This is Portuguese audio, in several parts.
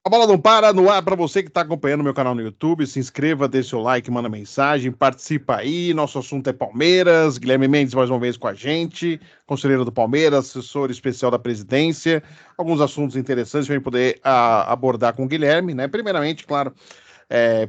A bola não para no ar para você que está acompanhando o meu canal no YouTube. Se inscreva, deixe seu like, manda mensagem, participa aí. Nosso assunto é Palmeiras. Guilherme Mendes mais uma vez com a gente, conselheiro do Palmeiras, assessor especial da presidência. Alguns assuntos interessantes para a gente poder abordar com o Guilherme, né? Primeiramente, claro,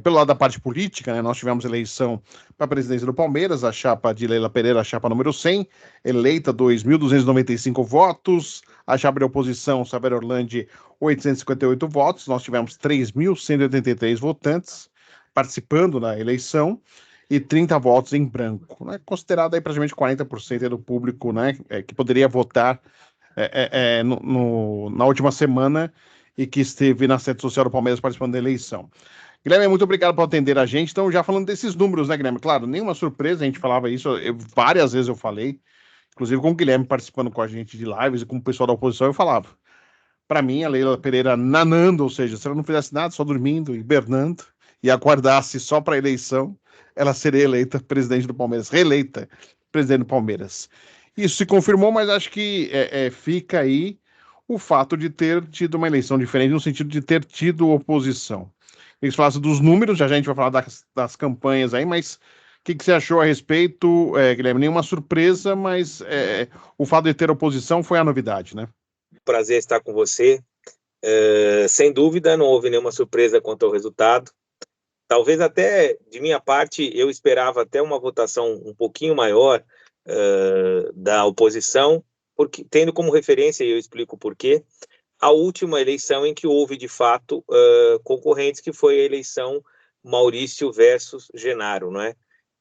pelo lado da parte política, né, nós tivemos eleição para a presidência do Palmeiras, a chapa de Leila Pereira, a chapa número 100, eleita 2.295 votos, a chapa de oposição, Saber Orlandi, 858 votos, nós tivemos 3.183 votantes participando da eleição e 30 votos em branco, né, considerado aí praticamente 40% do público, né, que poderia votar na última semana e que esteve na sede social do Palmeiras participando da eleição. Guilherme, muito obrigado por atender a gente. Então, já falando desses números, né, Guilherme? Claro, nenhuma surpresa, a gente falava isso, várias vezes eu falei, inclusive com o Guilherme participando com a gente de lives e com o pessoal da oposição, eu falava. Para mim, a Leila Pereira nanando, ou seja, se ela não fizesse nada, só dormindo, hibernando, e aguardasse só para a eleição, ela seria eleita presidente do Palmeiras, reeleita presidente do Palmeiras. Isso se confirmou, mas acho que fica aí o fato de ter tido uma eleição diferente, no sentido de ter tido oposição. Eles falaram dos números, já a gente vai falar das campanhas aí, mas o que você achou a respeito, Guilherme? Nenhuma surpresa, mas o fato de ter oposição foi a novidade, né? Prazer estar com você. Sem dúvida, não houve nenhuma surpresa quanto ao resultado. Talvez até, de minha parte, eu esperava até uma votação um pouquinho maior da oposição, porque, tendo como referência, e eu explico por quê, a última eleição em que houve, de fato, concorrentes, que foi a eleição Maurício versus Genaro, não é?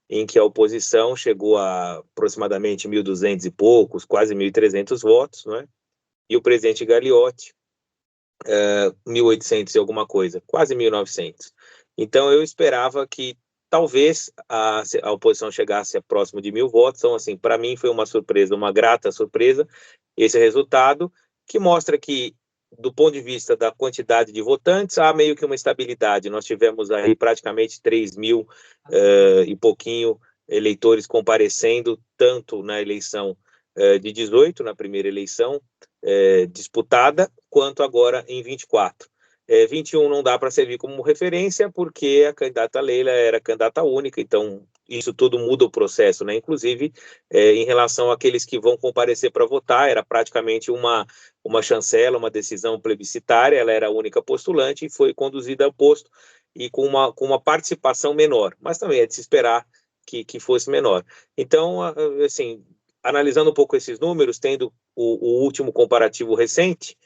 Em que a oposição chegou a aproximadamente 1.200 e poucos, quase 1.300 votos, não é? E o presidente Gagliotti, 1.800 e alguma coisa, quase 1.900. Então, eu esperava que talvez a oposição chegasse a próximo de 1.000 votos. Então, assim, para mim foi uma surpresa, uma grata surpresa, esse resultado, que mostra que, do ponto de vista da quantidade de votantes, há meio que uma estabilidade. Nós tivemos aí praticamente 3.000 e pouquinho eleitores comparecendo, tanto na eleição de 18, na primeira eleição disputada, quanto agora em 24. 21 não dá para servir como referência, porque a candidata Leila era candidata única, então isso tudo muda o processo, né? Inclusive, em relação àqueles que vão comparecer para votar, era praticamente uma chancela, uma decisão plebiscitária, ela era a única postulante e foi conduzida ao posto, e com uma participação menor, mas também é de se esperar que fosse menor. Então, assim, analisando um pouco esses números, tendo o último comparativo recente,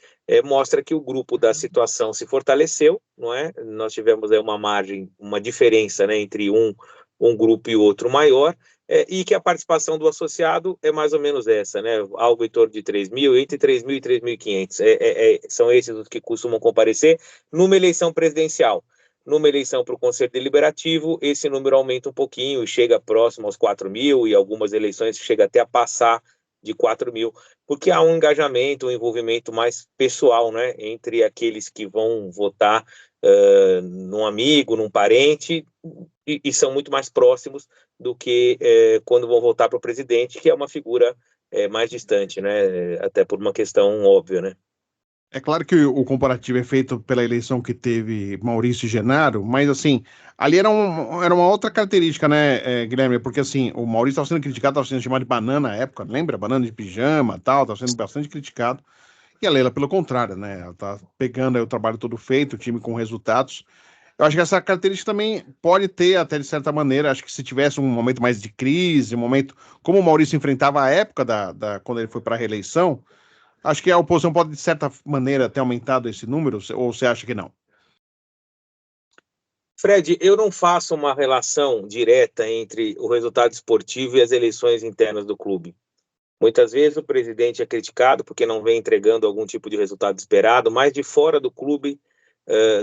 mostra que o grupo da situação se fortaleceu, não é? Nós tivemos aí uma margem, uma diferença, né, entre um grupo e outro maior, e que a participação do associado é mais ou menos essa, né? Algo em torno de 3.000, entre 3.000 e 3.500. São esses os que costumam comparecer numa eleição presidencial. Numa eleição para o Conselho Deliberativo, esse número aumenta um pouquinho e chega próximo aos 4.000, e algumas eleições chega até a passar de 4.000, porque há um engajamento, um envolvimento mais pessoal, né, entre aqueles que vão votar num amigo, num parente, e são muito mais próximos do que quando vão votar para o presidente, que é uma figura mais distante, né, até por uma questão óbvia, né. É claro que o comparativo é feito pela eleição que teve Maurício e Genaro, mas assim, ali era uma outra característica, né, Guilherme? Porque assim, o Maurício estava sendo criticado, estava sendo chamado de banana na época, lembra? Banana de pijama e tal, estava sendo bastante criticado. E a Leila, pelo contrário, né? Ela tá pegando aí o trabalho todo feito, o time com resultados. Eu acho que essa característica também pode ter, até de certa maneira, acho que se tivesse um momento mais de crise, um momento como o Maurício enfrentava a época quando ele foi para a reeleição. Acho que a oposição pode, de certa maneira, ter aumentado esse número, ou você acha que não? Fred, eu não faço uma relação direta entre o resultado esportivo e as eleições internas do clube. Muitas vezes o presidente é criticado porque não vem entregando algum tipo de resultado esperado, mas de fora do clube,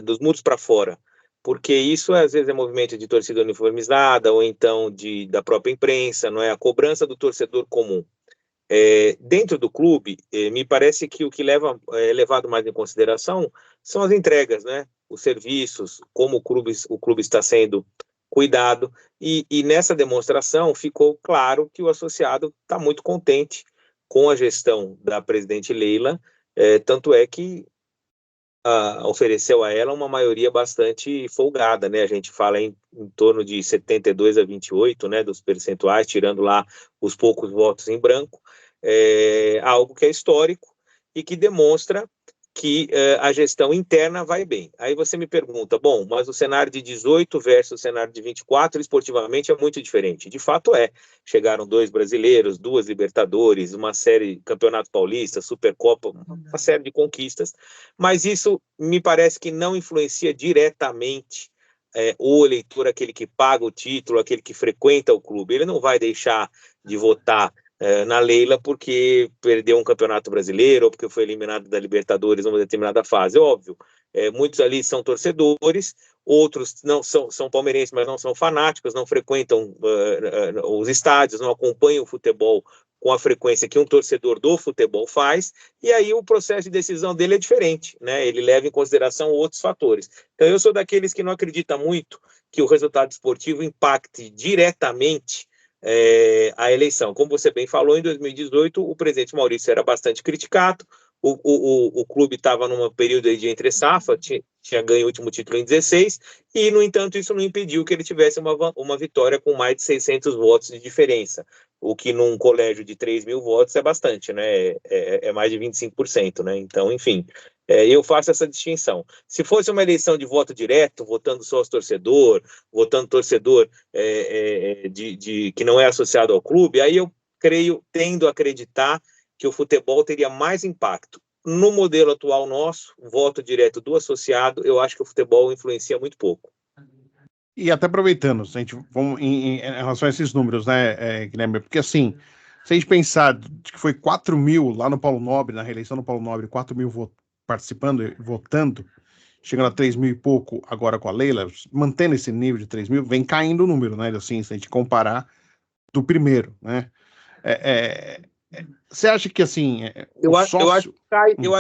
dos muros para fora. Porque isso, às vezes, é movimento de torcida uniformizada, ou então da própria imprensa, não é? A cobrança do torcedor comum. Dentro do clube, me parece que o que é levado mais em consideração são as entregas, né? Os serviços, como o clube está sendo cuidado, e nessa demonstração ficou claro que o associado está muito contente com a gestão da presidente Leila, tanto é que ofereceu a ela uma maioria bastante folgada, né? A gente fala em torno de 72-28, né, dos percentuais, tirando lá os poucos votos em branco, algo que é histórico e que demonstra que a gestão interna vai bem. Aí você me pergunta, bom, mas o cenário de 18 versus o cenário de 24, esportivamente, é muito diferente. De fato é. Chegaram 2 brasileiros, 2 Libertadores, uma série Campeonato Paulista, Supercopa, uma série de conquistas, mas isso me parece que não influencia diretamente o eleitor, aquele que paga o título, aquele que frequenta o clube. Ele não vai deixar de votar na Leila porque perdeu um campeonato brasileiro ou porque foi eliminado da Libertadores numa determinada fase. Óbvio, muitos ali são torcedores, outros não são palmeirenses, mas não são fanáticos, não frequentam os estádios, não acompanham o futebol com a frequência que um torcedor do futebol faz, e aí o processo de decisão dele é diferente, né? Ele leva em consideração outros fatores. Então eu sou daqueles que não acredita muito que o resultado esportivo impacte diretamente a eleição. Como você bem falou, em 2018 o presidente Maurício era bastante criticado, o clube estava num período de entre-safra, tinha ganho o último título em 16, e, no entanto, isso não impediu que ele tivesse uma vitória com mais de 600 votos de diferença, o que num colégio de 3 mil votos é bastante, né? É mais de 25%, né? Então, enfim, eu faço essa distinção. Se fosse uma eleição de voto direto, votando sócio-torcedor, votando torcedor que não é associado ao clube, aí eu tendo a acreditar que o futebol teria mais impacto. No modelo atual nosso, voto direto do associado, eu acho que o futebol influencia muito pouco. E até aproveitando, a gente, vamos em relação a esses números, né, Guilherme? Porque assim, se a gente pensar que foi 4 mil lá no Paulo Nobre, na reeleição do Paulo Nobre, 4 mil participando e votando, chegando a 3 mil e pouco agora com a Leila, mantendo esse nível de 3 mil, vem caindo o número, né? Assim, se a gente comparar do primeiro, né? Você acha que assim, eu acho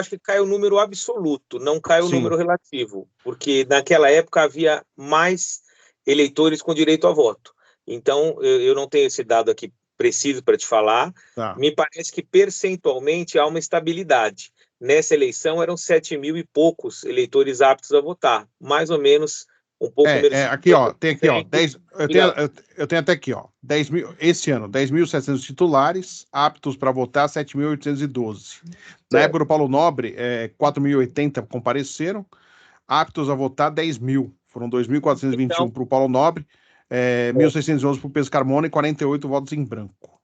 que cai o número absoluto, não cai o número relativo, porque naquela época havia mais eleitores com direito a voto. Então, eu não tenho esse dado aqui preciso para te falar. Tá. Me parece que percentualmente há uma estabilidade. Nessa eleição eram 7 mil e poucos eleitores aptos a votar, mais ou menos um pouco menos. Aqui, ó, tem aqui, ó, 10, eu tenho até aqui, ó, 10 mil, esse ano, 10.700 titulares, aptos para votar, 7.812. Na época do Paulo Nobre, 4.080 compareceram, aptos a votar, 10 mil. Foram 2.421 para o Paulo Nobre, 1.611 para o Pedro Carmona e 48 votos em branco.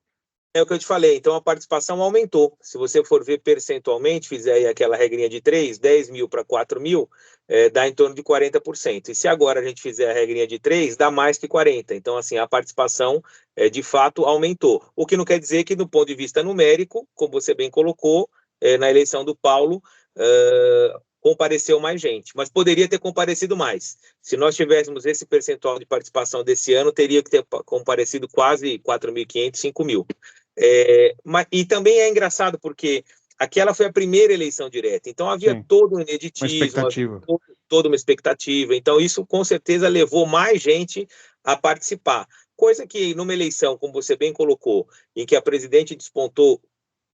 É o que eu te falei, então a participação aumentou. Se você for ver percentualmente, fizer aí aquela regrinha de 3, 10 mil para 4 mil, dá em torno de 40%. E se agora a gente fizer a regrinha de 3, dá mais que 40%. Então, assim, a participação, de fato, aumentou. O que não quer dizer que, do ponto de vista numérico, como você bem colocou, na eleição do Paulo, compareceu mais gente, mas poderia ter comparecido mais. Se nós tivéssemos esse percentual de participação desse ano, teria que ter comparecido quase 4.500, 5.000. E também é engraçado porque aquela foi a primeira eleição direta, então havia todo um ineditismo, toda uma expectativa, então isso com certeza levou mais gente a participar, coisa que numa eleição, como você bem colocou, em que a presidente despontou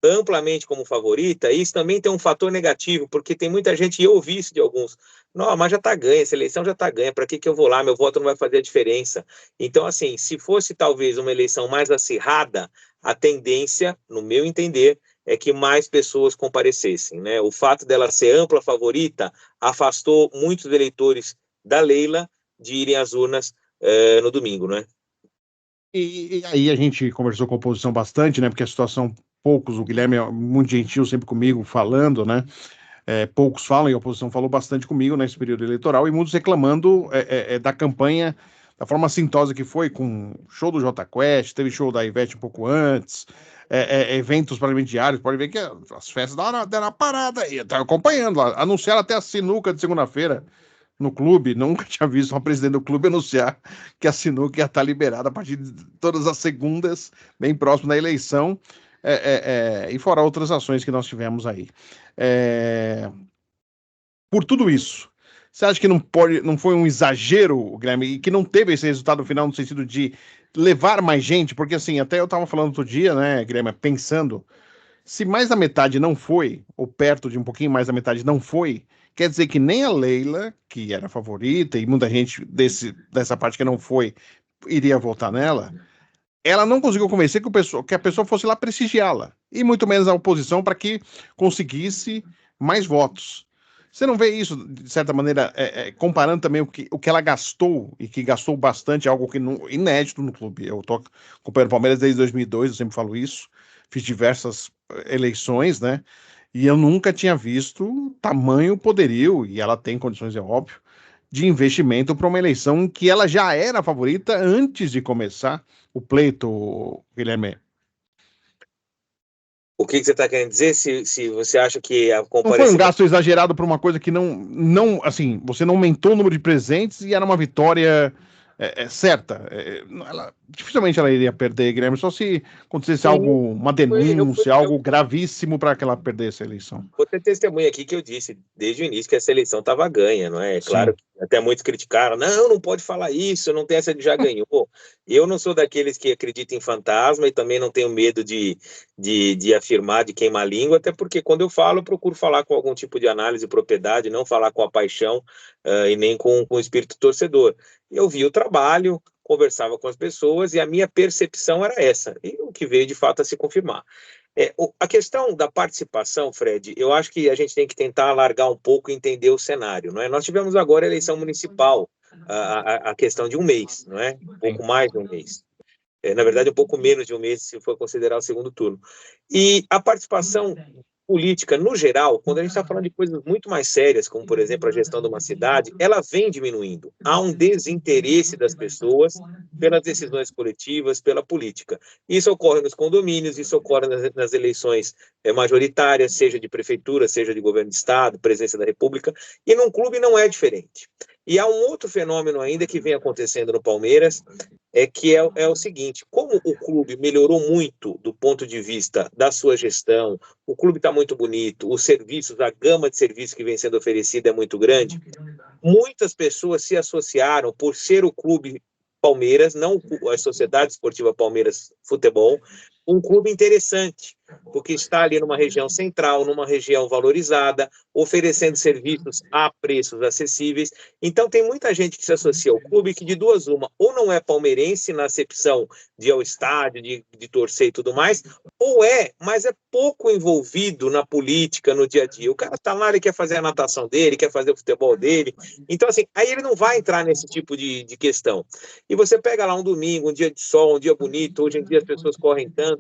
amplamente como favorita, isso também tem um fator negativo, porque tem muita gente, e eu ouvi isso de alguns, não, mas já está ganha, essa eleição já está ganha, para que eu vou lá, meu voto não vai fazer a diferença. Então, assim, se fosse talvez uma eleição mais acirrada, a tendência, no meu entender, é que mais pessoas comparecessem, né? O fato dela ser ampla favorita afastou muitos eleitores da Leila de irem às urnas no domingo, né? E aí a gente conversou com a oposição bastante, né? Porque a situação, poucos, o Guilherme é muito gentil sempre comigo, falando, né? Poucos falam, e a oposição falou bastante comigo nesse período eleitoral, e muitos reclamando da campanha, da forma assintosa que foi, com show do Jota Quest, teve show da Ivete um pouco antes, eventos parlamentares, pode ver que as festas deram uma parada aí, eu estava acompanhando lá, anunciaram até a sinuca de segunda-feira no clube, nunca tinha visto uma presidente do clube anunciar que a sinuca ia estar liberada a partir de todas as segundas, bem próximo da eleição, e fora outras ações que nós tivemos aí. Por tudo isso, você acha que não foi um exagero, Guilherme, e que não teve esse resultado final no sentido de levar mais gente? Porque assim, até eu estava falando outro dia, né, Guilherme, pensando Se mais da metade não foi, ou perto de um pouquinho mais da metade não foi, quer dizer que nem a Leila, que era a favorita, e muita gente dessa parte que não foi, iria votar nela, ela não conseguiu convencer que a pessoa fosse lá prestigiá-la, e muito menos a oposição para que conseguisse mais votos. Você não vê isso, de certa maneira, comparando também o que ela gastou, e que gastou bastante, algo que inédito no clube. Eu estou acompanhando o Palmeiras desde 2002, eu sempre falo isso, fiz diversas eleições, né? E eu nunca tinha visto tamanho poderio, e ela tem condições, é óbvio, de investimento para uma eleição que ela já era a favorita antes de começar o pleito, Guilherme. O que você está querendo dizer? Se você acha que a Não foi um comparecimento... gasto exagerado para uma coisa que não, assim, você não aumentou o número de presentes e era uma vitória certa. Dificilmente ela iria perder, Guilherme, só se acontecesse Sim, algo, uma denúncia, algo gravíssimo para que ela perdesse a eleição. vou ter testemunha aqui que eu disse desde o início que essa eleição estava ganha, não é? Claro Sim. que até muitos criticaram, não pode falar isso, não tem essa de já ganhou. Eu não sou daqueles que acreditam em fantasma e também não tenho medo de afirmar, de queimar a língua, até porque quando eu falo, eu procuro falar com algum tipo de análise e propriedade, não falar com a paixão e nem com o espírito torcedor. Eu vi o trabalho, conversava com as pessoas e a minha percepção era essa, e o que veio de fato a se confirmar. A questão da participação, Fred, eu acho que a gente tem que tentar alargar um pouco e entender o cenário, não é? Nós tivemos agora a eleição municipal, a questão de um mês, não é? Um pouco mais de um mês. Na verdade, um pouco menos de um mês, se for considerar o segundo turno. E a participação política, no geral, quando a gente está falando de coisas muito mais sérias, como, por exemplo, a gestão de uma cidade, ela vem diminuindo. Há um desinteresse das pessoas pelas decisões coletivas, pela política. Isso ocorre nos condomínios, isso ocorre nas eleições majoritárias, seja de prefeitura, seja de governo de estado, presidência da república, e num clube não é diferente. E há um outro fenômeno ainda que vem acontecendo no Palmeiras, que é o seguinte, como o clube melhorou muito do ponto de vista da sua gestão, o clube está muito bonito, os serviços, a gama de serviços que vem sendo oferecida é muito grande, muitas pessoas se associaram por ser o clube Palmeiras, não a Sociedade Esportiva Palmeiras Futebol, um clube interessante, porque está ali numa região central, numa região valorizada, oferecendo serviços a preços acessíveis. Então, tem muita gente que se associa ao clube que, de duas uma, ou não é palmeirense na acepção de ir ao estádio, de torcer e tudo mais, ou mas é pouco envolvido na política, no dia a dia. O cara está lá, ele quer fazer a natação dele, quer fazer o futebol dele. Então, assim, aí ele não vai entrar nesse tipo de questão. E você pega lá um domingo, um dia de sol, um dia bonito, hoje em dia as pessoas correm tanto.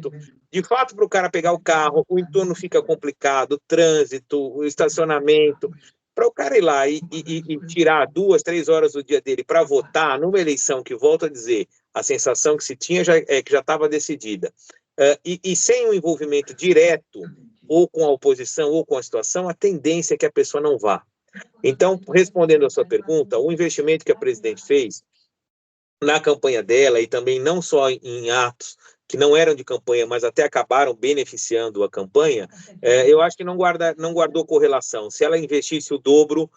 De fato, para o cara pegar o carro, o entorno fica complicado, o trânsito, o estacionamento. Para o cara ir lá e tirar 2, 3 horas do dia dele para votar numa eleição que, volto a dizer, a sensação que se tinha que já estava decidida, e sem um envolvimento direto, ou com a oposição, ou com a situação, a tendência é que a pessoa não vá. Então, respondendo a sua pergunta, o investimento que a presidente fez na campanha dela, e também não só em atos que não eram de campanha, mas até acabaram beneficiando a campanha, eu acho que não guardou correlação. Se ela investisse o dobro,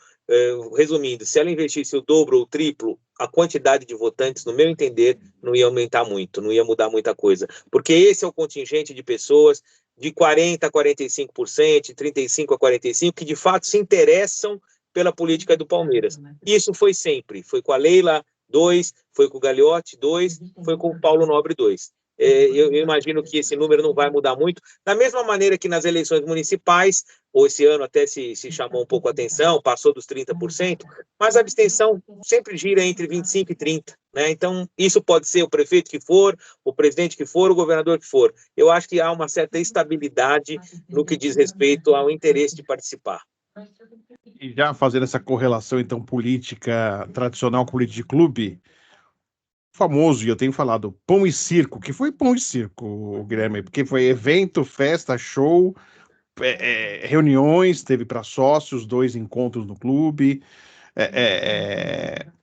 resumindo, se ela investisse o dobro ou o triplo, a quantidade de votantes, no meu entender, não ia aumentar muito, não ia mudar muita coisa. Porque esse é o contingente de pessoas de 40% a 45%, de 35% a 45%, que de fato se interessam pela política do Palmeiras. Isso foi sempre. Foi com a Leila, 2, foi com o Gagliotti, 2, foi com o Paulo Nobre, 2. Eu imagino que esse número não vai mudar muito, da mesma maneira que nas eleições municipais, ou esse ano até se chamou um pouco a atenção, passou dos 30%, mas a abstenção sempre gira entre 25% e 30%. Né? Então, isso pode ser o prefeito que for, o presidente que for, o governador que for. Eu acho que há uma certa estabilidade no que diz respeito ao interesse de participar. E já fazendo essa correlação, então, política tradicional com política de clube, famoso, e eu tenho falado, pão e circo, que foi pão e circo, Guilherme, porque foi evento, festa, show, reuniões, teve para sócios, 2 encontros no clube.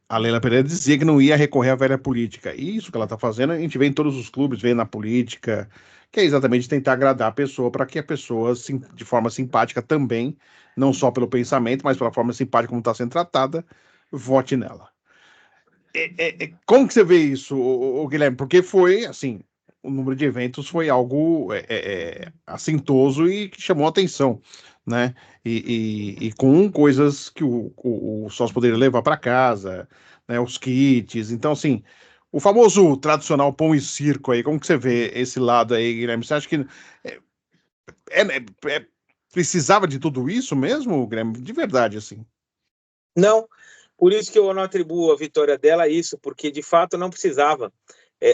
A Leila Pereira dizia que não ia recorrer à velha política. E isso que ela está fazendo, a gente vê em todos os clubes, vê na política, que é exatamente tentar agradar a pessoa para que a pessoa, de forma simpática também, não só pelo pensamento, mas pela forma simpática como está sendo tratada, vote nela. Como que você vê isso, Guilherme? Porque foi, assim, o número de eventos foi algo assintoso e que chamou a atenção, né? E com coisas que o sócio poderia levar para casa, né? Os kits. Então, assim, o famoso tradicional pão e circo aí, como que você vê esse lado aí, Guilherme? Você acha que é, precisava de tudo isso mesmo, Guilherme? De verdade, assim. Não, por isso que eu não atribuo a vitória dela a isso, porque de fato não precisava.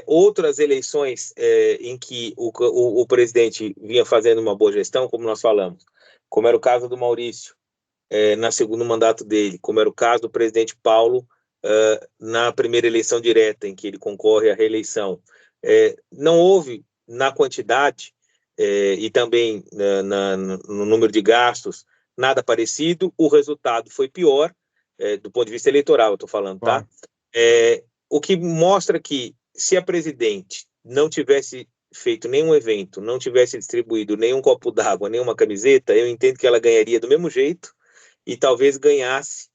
Outras eleições em que o presidente vinha fazendo uma boa gestão, como nós falamos, como era o caso do Maurício, na segundo mandato dele, como era o caso do presidente Paulo, na primeira eleição direta, em que ele concorre à reeleição. Não houve, na quantidade e também no número de gastos, nada parecido, o resultado foi pior, do ponto de vista eleitoral, eu estou falando, tá? O que mostra que, se a presidente não tivesse feito nenhum evento, não tivesse distribuído nenhum copo d'água, nenhuma camiseta, eu entendo que ela ganharia do mesmo jeito e talvez ganhasse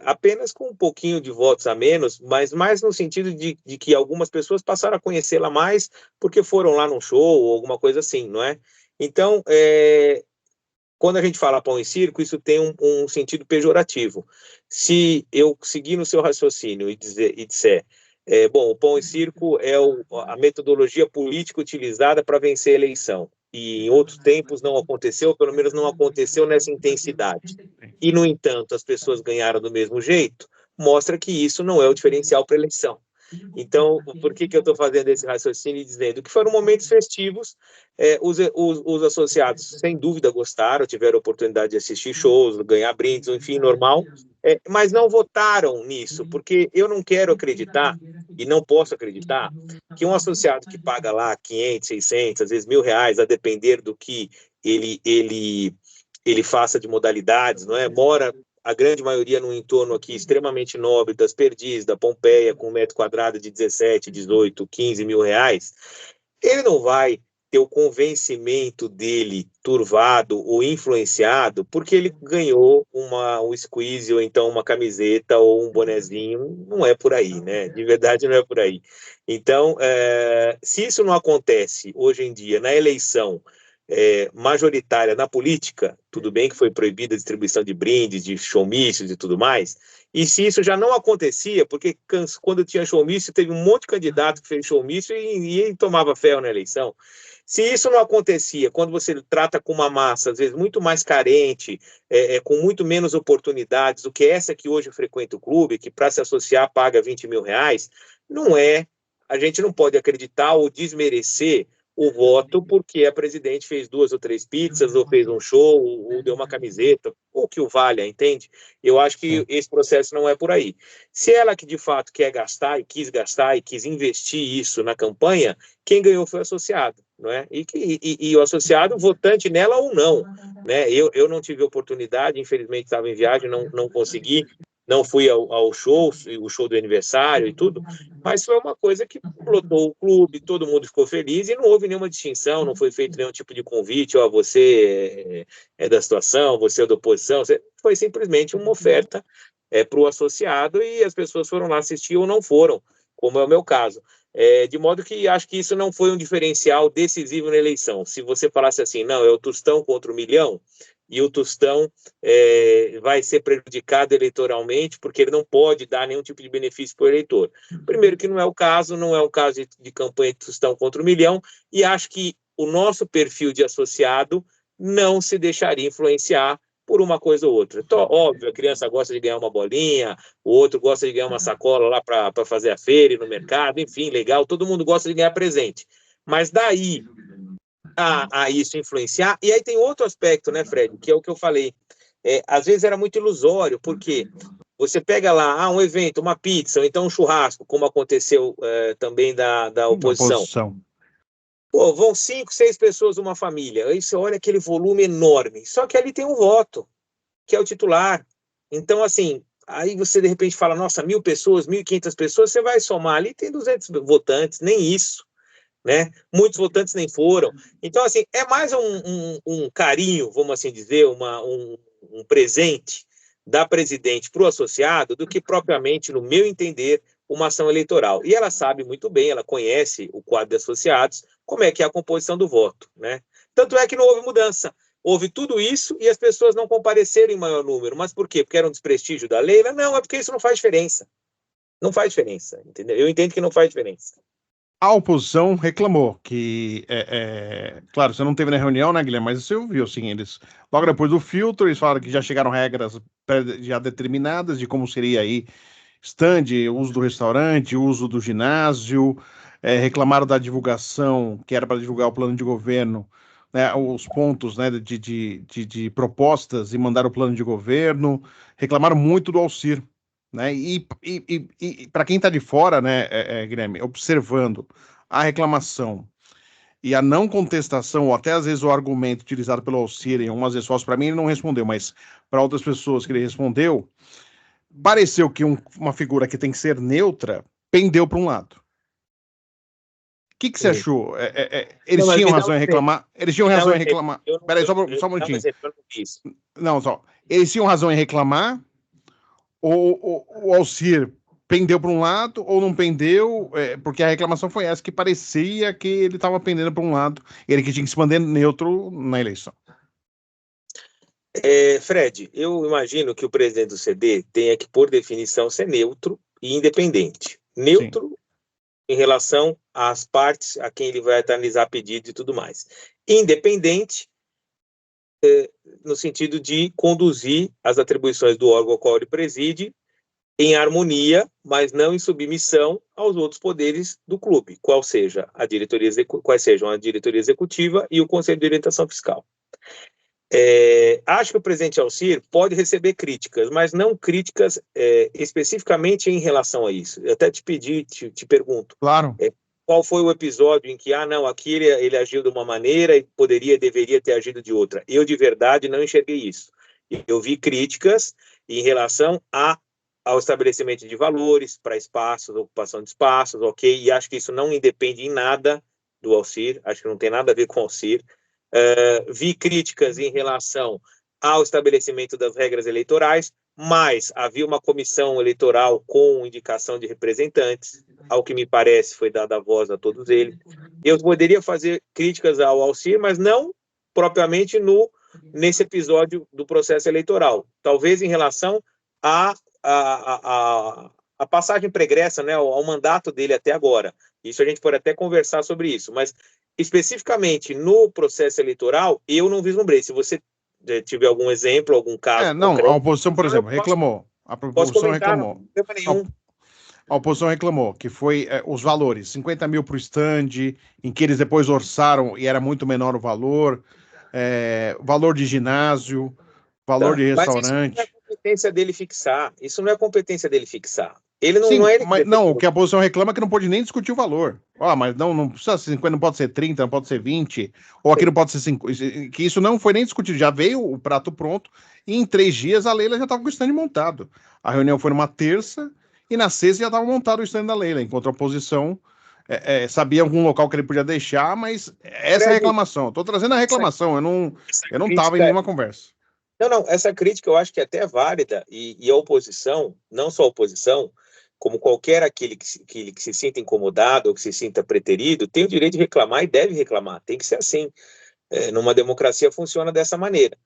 apenas com um pouquinho de votos a menos, mas mais no sentido de que algumas pessoas passaram a conhecê-la mais porque foram lá num show ou alguma coisa assim, não é? Então, quando a gente fala pão e circo, isso tem um sentido pejorativo. Se eu seguir no seu raciocínio e disser, bom, o pão e circo é a metodologia política utilizada para vencer a eleição, e em outros tempos não aconteceu, pelo menos não aconteceu nessa intensidade, e, no entanto, as pessoas ganharam do mesmo jeito, mostra que isso não é o diferencial para a eleição. Então, por que eu estou fazendo esse raciocínio e dizendo que foram momentos festivos, os associados, sem dúvida, gostaram, tiveram a oportunidade de assistir shows, ganhar brindes, enfim, normal, mas não votaram nisso, porque eu não quero acreditar, e não posso acreditar, que um associado que paga lá 500, 600, às vezes R$ 1.000, a depender do que ele faça de modalidades, não é? Mora a grande maioria num entorno aqui extremamente nobre das Perdizes, da Pompeia, com 1 m² de 17, 18, 15 mil reais, ele não vai ter o convencimento dele turvado ou influenciado porque ele ganhou um squeeze ou então uma camiseta ou um bonezinho. Não é por aí, né? De verdade não é por aí. Então, se isso não acontece hoje em dia na eleição majoritária na política, tudo bem que foi proibida a distribuição de brindes, de showmícios e tudo mais, e se isso já não acontecia, porque quando tinha showmício, teve um monte de candidato que fez showmício e tomava ferro na eleição. Se isso não acontecia, quando você trata com uma massa, às vezes, muito mais carente, com muito menos oportunidades do que essa que hoje frequenta o clube, que para se associar paga R$ 20 mil, a gente não pode acreditar ou desmerecer o voto porque a presidente fez 2 ou 3 pizzas, ou fez um show, ou deu uma camiseta, ou que o valha, entende? Eu acho que esse processo não é por aí. Se ela que de fato quer gastar e quis investir isso na campanha, quem ganhou foi o associado, não é? E o associado votante nela ou não, né? Eu não tive oportunidade, infelizmente estava em viagem, não consegui, não fui ao show, o show do aniversário e tudo, mas foi uma coisa que lotou o clube, todo mundo ficou feliz e não houve nenhuma distinção, não foi feito nenhum tipo de convite, ó, você é da situação, você é da oposição, foi simplesmente uma oferta para o associado e as pessoas foram lá assistir ou não foram, como é o meu caso. De modo que acho que isso não foi um diferencial decisivo na eleição. Se você falasse assim, não, é o Tostão contra o Milhão, e o Tostão vai ser prejudicado eleitoralmente porque ele não pode dar nenhum tipo de benefício para o eleitor. Primeiro que não é o caso, não é um caso de campanha de Tostão contra o Milhão, e acho que o nosso perfil de associado não se deixaria influenciar por uma coisa ou outra. Então, óbvio, a criança gosta de ganhar uma bolinha, o outro gosta de ganhar uma sacola lá para fazer a feira e no mercado, enfim, legal, todo mundo gosta de ganhar presente. Mas daí a isso influenciar. E aí tem outro aspecto, né, Fred, que é o que eu falei. Às vezes era muito ilusório, porque você pega lá um evento, uma pizza, ou então um churrasco, como aconteceu também da oposição. Pô, vão 5, 6 pessoas uma família. Aí você olha aquele volume enorme. Só que ali tem um voto, que é o titular. Então, assim, aí você de repente fala, nossa, 1.000 pessoas, 1.500 pessoas, você vai somar ali, tem 200 votantes, nem isso. Né? Muitos votantes nem foram. Então, assim, é mais um carinho, vamos assim dizer, um presente da presidente para o associado do que propriamente, no meu entender, uma ação eleitoral. E ela sabe muito bem, ela conhece o quadro de associados, como é que é a composição do voto, né? Tanto é que não houve mudança. Houve tudo isso e as pessoas não compareceram em maior número. Mas por quê? Porque era um desprestígio da Leila? Não, é porque isso não faz diferença. Não faz diferença, entendeu? Eu entendo que não faz diferença. A oposição reclamou que, claro, você não teve na reunião, né, Guilherme? Mas você ouviu, assim, eles, logo depois do filtro, eles falaram que já chegaram regras já determinadas de como seria aí stand, uso do restaurante, uso do ginásio, reclamaram da divulgação, que era para divulgar o plano de governo, né, os pontos, né, de propostas e mandar o plano de governo, reclamaram muito do Alcir, né, e para quem está de fora, né, Guilherme, observando a reclamação e a não contestação, ou até às vezes o argumento utilizado pelo Alcir, em umas respostas, para mim ele não respondeu, mas para outras pessoas que ele respondeu, pareceu que uma figura que tem que ser neutra pendeu para um lado. O que você achou? Eles Não, tinham razão em reclamar? Eles tinham razão em reclamar? Peraí, só um minutinho. Não, só. Eles tinham razão em reclamar? Ou o Alcir pendeu para um lado ou não pendeu? Porque a reclamação foi essa, que parecia que ele estava pendendo para um lado. Ele que tinha que se manter neutro na eleição. Fred, eu imagino que o presidente do CD tenha que, por definição, ser neutro e independente. Neutro, sim, em relação às partes a quem ele vai analisar pedido e tudo mais. Independente, no sentido de conduzir as atribuições do órgão ao qual ele preside em harmonia, mas não em submissão aos outros poderes do clube, quais sejam a diretoria executiva e o Conselho de Orientação Fiscal. Acho que o presidente Alcir pode receber críticas, mas não críticas especificamente em relação a isso. Eu até te pergunto. Claro. Qual foi o episódio em que, aqui ele agiu de uma maneira e deveria ter agido de outra. Eu, de verdade, não enxerguei isso. Eu vi críticas em relação ao estabelecimento de valores para espaços, ocupação de espaços, ok? E acho que isso não independe em nada do Alcir, acho que não tem nada a ver com o Alcir. Vi críticas em relação ao estabelecimento das regras eleitorais, mas havia uma comissão eleitoral com indicação de representantes, ao que me parece foi dada a voz a todos eles. Eu poderia fazer críticas ao Alcir, mas não propriamente nesse episódio do processo eleitoral. Talvez em relação à passagem pregressa, né, ao mandato dele até agora. Isso a gente pode até conversar sobre isso, mas especificamente no processo eleitoral, eu não vislumbrei. Se você tiver algum exemplo, algum caso concreto... A oposição, por exemplo, reclamou. A oposição reclamou. A oposição reclamou que foi os valores, 50 mil para o stand, em que eles depois orçaram e era muito menor o valor, valor de ginásio, valor de restaurante. Mas isso não é competência dele fixar. Isso não é competência dele fixar. Ele não, sim, não é ele mas não, o que a oposição reclama é que não pode nem discutir o valor. Mas não precisa ser 50, não pode ser 30, não pode ser 20, ou aqui não pode ser 5, que isso não foi nem discutido, já veio o prato pronto, e em 3 dias a Leila já estava com o stand montado. A reunião foi numa terça, e na sexta já estava montado o stand da Leila, enquanto a oposição sabia algum local que ele podia deixar, mas essa é a reclamação. Estou trazendo a reclamação, eu não estava em nenhuma conversa. Não, essa crítica eu acho que é até válida, e a oposição, não só a oposição, como qualquer aquele que se sinta incomodado ou que se sinta preterido, tem o direito de reclamar e deve reclamar, tem que ser assim. Numa democracia funciona dessa maneira.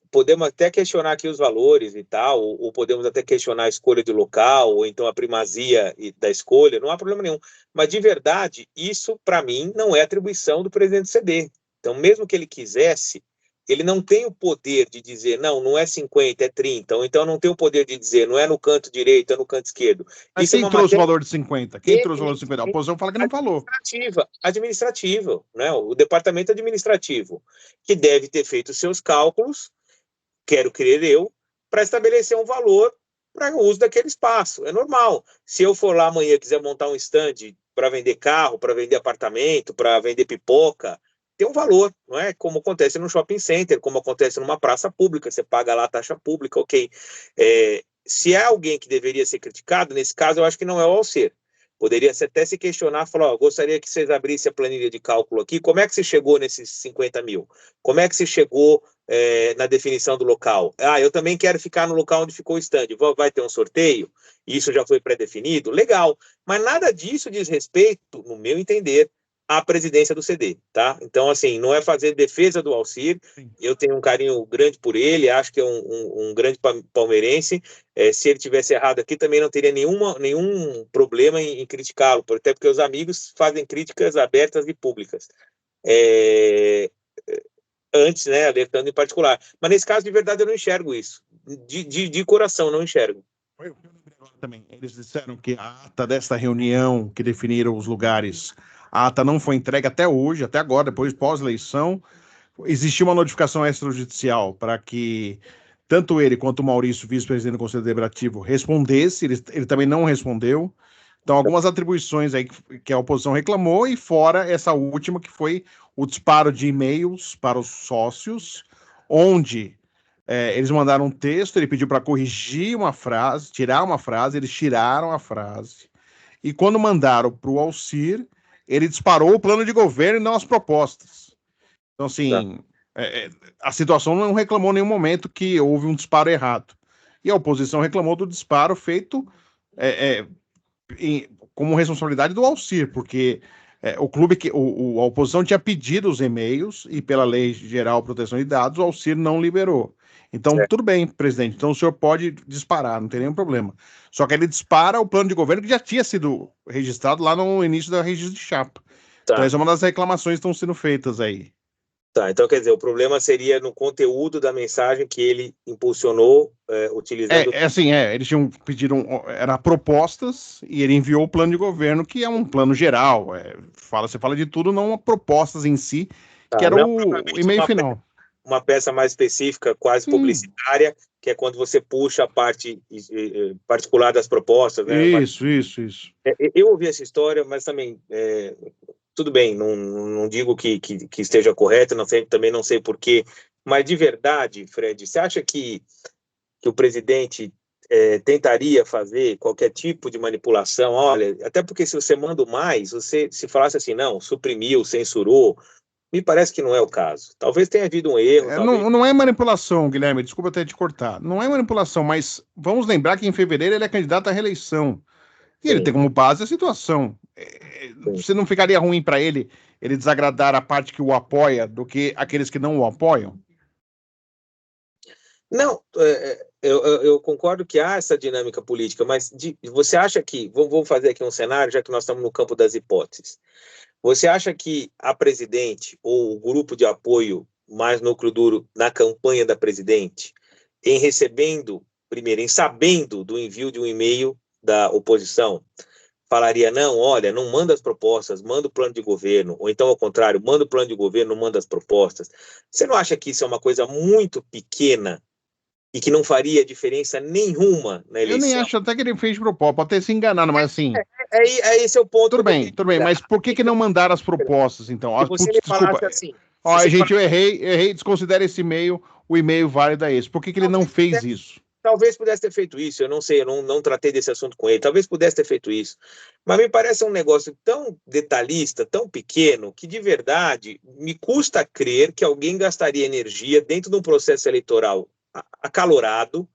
Podemos até questionar aqui os valores e tal, ou podemos até questionar a escolha de local, ou então a primazia da escolha, não há problema nenhum. Mas, de verdade, isso, para mim, não é atribuição do presidente do CD. Então, mesmo que ele quisesse, ele não tem o poder de dizer, não é 50, é 30, ou então não tem o poder de dizer, não é no canto direito, é no canto esquerdo. Mas quem trouxe o valor de 50? Quem trouxe o valor de 50? A oposição fala que não falou. Administrativo, né? O departamento administrativo, que deve ter feito seus cálculos, quero crer eu, para estabelecer um valor para o uso daquele espaço. É normal. Se eu for lá amanhã e quiser montar um stand para vender carro, para vender apartamento, para vender pipoca, tem um valor, não é? Como acontece no shopping center, como acontece numa praça pública, você paga lá a taxa pública, ok. Se é alguém que deveria ser criticado, nesse caso eu acho que não é o Alcir. Poderia até se questionar, falar, gostaria que vocês abrissem a planilha de cálculo aqui, como é que se chegou nesses 50 mil? Como é que se chegou na definição do local. Eu também quero ficar no local onde ficou o stand. Vai ter um sorteio? Isso já foi pré-definido? Legal. Mas nada disso diz respeito, no meu entender, à presidência do CD, tá? Então, assim, não é fazer defesa do Alcir. Eu tenho um carinho grande por ele, acho que é um grande palmeirense. Se ele tivesse errado aqui, também não teria nenhum problema em criticá-lo, até porque os amigos fazem críticas abertas e públicas. Antes, né, alertando em particular. Mas nesse caso, de verdade, eu não enxergo isso. De coração, não enxergo. Também. Eles disseram que a ata desta reunião, que definiram os lugares, a ata não foi entregue até hoje, até agora, depois pós-eleição. Existiu uma notificação extrajudicial para que tanto ele quanto o Maurício, vice-presidente do Conselho Deliberativo, respondesse. Ele também não respondeu. Então, algumas atribuições aí que a oposição reclamou, e fora essa última, que foi o disparo de e-mails para os sócios, onde eles mandaram um texto, ele pediu para corrigir uma frase, tirar uma frase, eles tiraram a frase. E quando mandaram para o Alcir, ele disparou o plano de governo e não as propostas. Então, assim, a situação não reclamou em nenhum momento que houve um disparo errado. E a oposição reclamou do disparo feito como responsabilidade do Alcir, porque o clube, a oposição tinha pedido os e-mails e, pela Lei Geral de Proteção de Dados, o Alcir não liberou. Então, tudo bem, presidente. Então, o senhor pode disparar, não tem nenhum problema. Só que ele dispara o plano de governo que já tinha sido registrado lá no início da registro de chapa. Então, essa é uma das reclamações que estão sendo feitas aí. Tá, então quer dizer, o problema seria no conteúdo da mensagem que ele impulsionou, utilizando... Eles tinham pedido, era propostas, e ele enviou o plano de governo, que é um plano geral, você fala de tudo, não propostas em si, que era o e-mail final. Uma peça mais específica, quase publicitária, que é quando você puxa a parte particular das propostas, né? Isso. Eu ouvi essa história, mas também... tudo bem, não digo que esteja correto, também não sei porquê, mas de verdade, Fred, você acha que o presidente tentaria fazer qualquer tipo de manipulação? Olha, até porque se você manda mais, você se falasse assim, não, suprimiu, censurou, me parece que não é o caso. Talvez tenha havido um erro. Não é manipulação, Guilherme, desculpa até te cortar. Não é manipulação, mas vamos lembrar que em fevereiro ele é candidato à reeleição. E ele tem como base a situação. Você não ficaria ruim para ele desagradar a parte que o apoia do que aqueles que não o apoiam? Não, eu concordo que há essa dinâmica política, mas você acha que, vamos fazer aqui um cenário, já que nós estamos no campo das hipóteses, você acha que a presidente ou o grupo de apoio mais núcleo duro na campanha da presidente, em sabendo do envio de um e-mail da oposição, falaria, não, olha, não manda as propostas, manda o plano de governo, ou então, ao contrário, manda o plano de governo, não manda as propostas? Você não acha que isso é uma coisa muito pequena e que não faria diferença nenhuma na eleição? Eu nem acho até que ele fez proposta, pode ter se enganado, mas assim... Esse é o ponto. Tudo bem, mas por que não mandaram as propostas, então? Se você me falasse assim... Gente, eu errei, desconsidera esse e-mail, o e-mail válido é esse. Por que ele não fez isso? Talvez pudesse ter feito isso, eu não sei, eu não tratei desse assunto com ele, talvez pudesse ter feito isso, mas me parece um negócio tão detalhista, tão pequeno, que de verdade me custa crer que alguém gastaria energia dentro de um processo eleitoral acalorado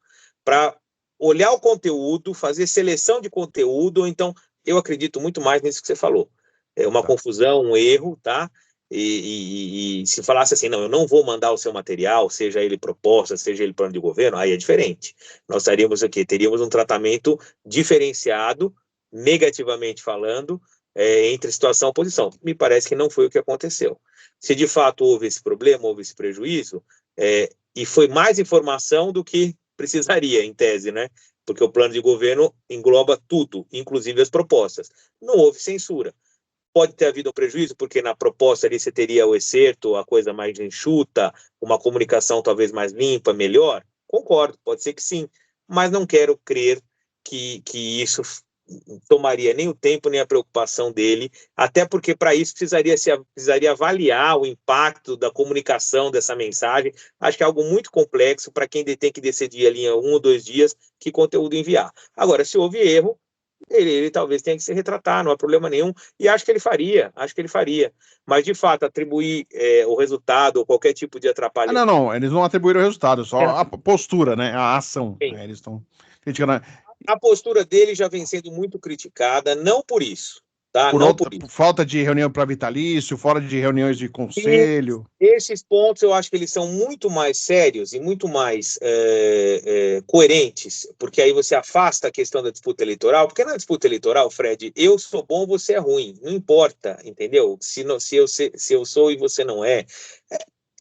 para olhar o conteúdo, fazer seleção de conteúdo, ou então eu acredito muito mais nisso que você falou. É uma confusão, um erro, tá? E se falasse assim, não, eu não vou mandar o seu material, seja ele proposta, seja ele plano de governo, aí é diferente. Nós estaríamos aqui, teríamos um tratamento diferenciado, negativamente falando, entre situação e oposição. Me parece que não foi o que aconteceu. Se de fato houve esse problema, houve esse prejuízo, e foi mais informação do que precisaria, em tese, né? Porque o plano de governo engloba tudo, inclusive as propostas. Não houve censura. Pode ter havido um prejuízo, porque na proposta ali você teria o excerto, a coisa mais enxuta, uma comunicação talvez mais limpa, melhor? Concordo, pode ser que sim, mas não quero crer que isso tomaria nem o tempo nem a preocupação dele, até porque para isso precisaria avaliar o impacto da comunicação dessa mensagem. Acho que é algo muito complexo para quem tem que decidir ali em 1 ou 2 dias que conteúdo enviar. Agora, se houve erro, ele talvez tenha que se retratar, não há problema nenhum, e acho que ele faria, mas de fato atribuir o resultado ou qualquer tipo de atrapalhamento. Não, eles não atribuíram o resultado, só a postura, né, a ação, né, eles estão criticando. A postura dele já vem sendo muito criticada, não por isso, tá? Por Não por isso. falta de reunião para vitalício, fora de reuniões de conselho. E esses pontos eu acho que eles são muito mais sérios e muito mais coerentes, porque aí você afasta a questão da disputa eleitoral, porque na disputa eleitoral, Fred, eu sou bom, você é ruim, não importa, entendeu? Se eu sou e você não é.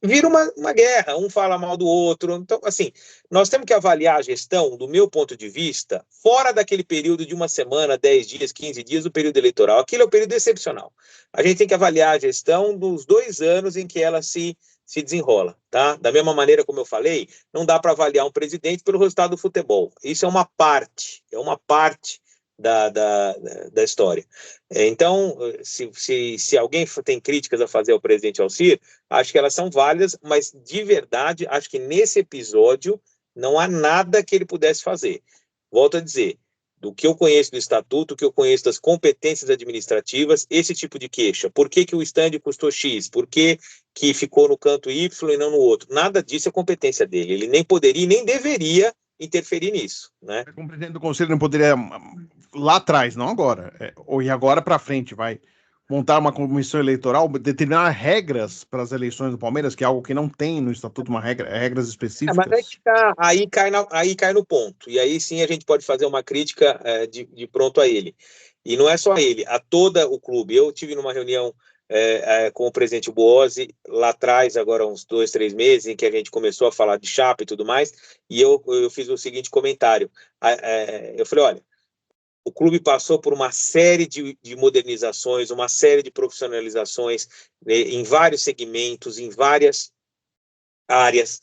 Vira uma guerra, um fala mal do outro. Então, assim, nós temos que avaliar a gestão, do meu ponto de vista, fora daquele período de uma semana, 10 dias, 15 dias, o período eleitoral. Aquilo é um período excepcional. A gente tem que avaliar a gestão dos 2 anos em que ela se desenrola, tá? Da mesma maneira como eu falei, não dá para avaliar um presidente pelo resultado do futebol. Isso é uma parte da história. Então, se alguém tem críticas a fazer ao presidente Alcir, acho que elas são válidas, mas de verdade, acho que nesse episódio não há nada que ele pudesse fazer. Volto a dizer, do que eu conheço do estatuto, do que eu conheço das competências administrativas, esse tipo de queixa. Por que o stand custou X? Por que ficou no canto Y e não no outro? Nada disso é competência dele. Ele nem poderia, nem deveria interferir nisso, né? Como presidente do conselho não poderia lá atrás, não agora, ou e agora para frente, vai montar uma comissão eleitoral, determinar regras para as eleições do Palmeiras, que é algo que não tem no estatuto, regras específicas. Mas aí cai no ponto, e aí sim a gente pode fazer uma crítica de pronto a ele. E não é só a ele, a todo o clube. Eu tive numa reunião com o presidente Boazzi lá atrás, agora uns 2, 3 meses, em que a gente começou a falar de chapa e tudo mais, e eu fiz o seguinte comentário. Eu falei, olha, o clube passou por uma série de modernizações, uma série de profissionalizações em vários segmentos, em várias áreas.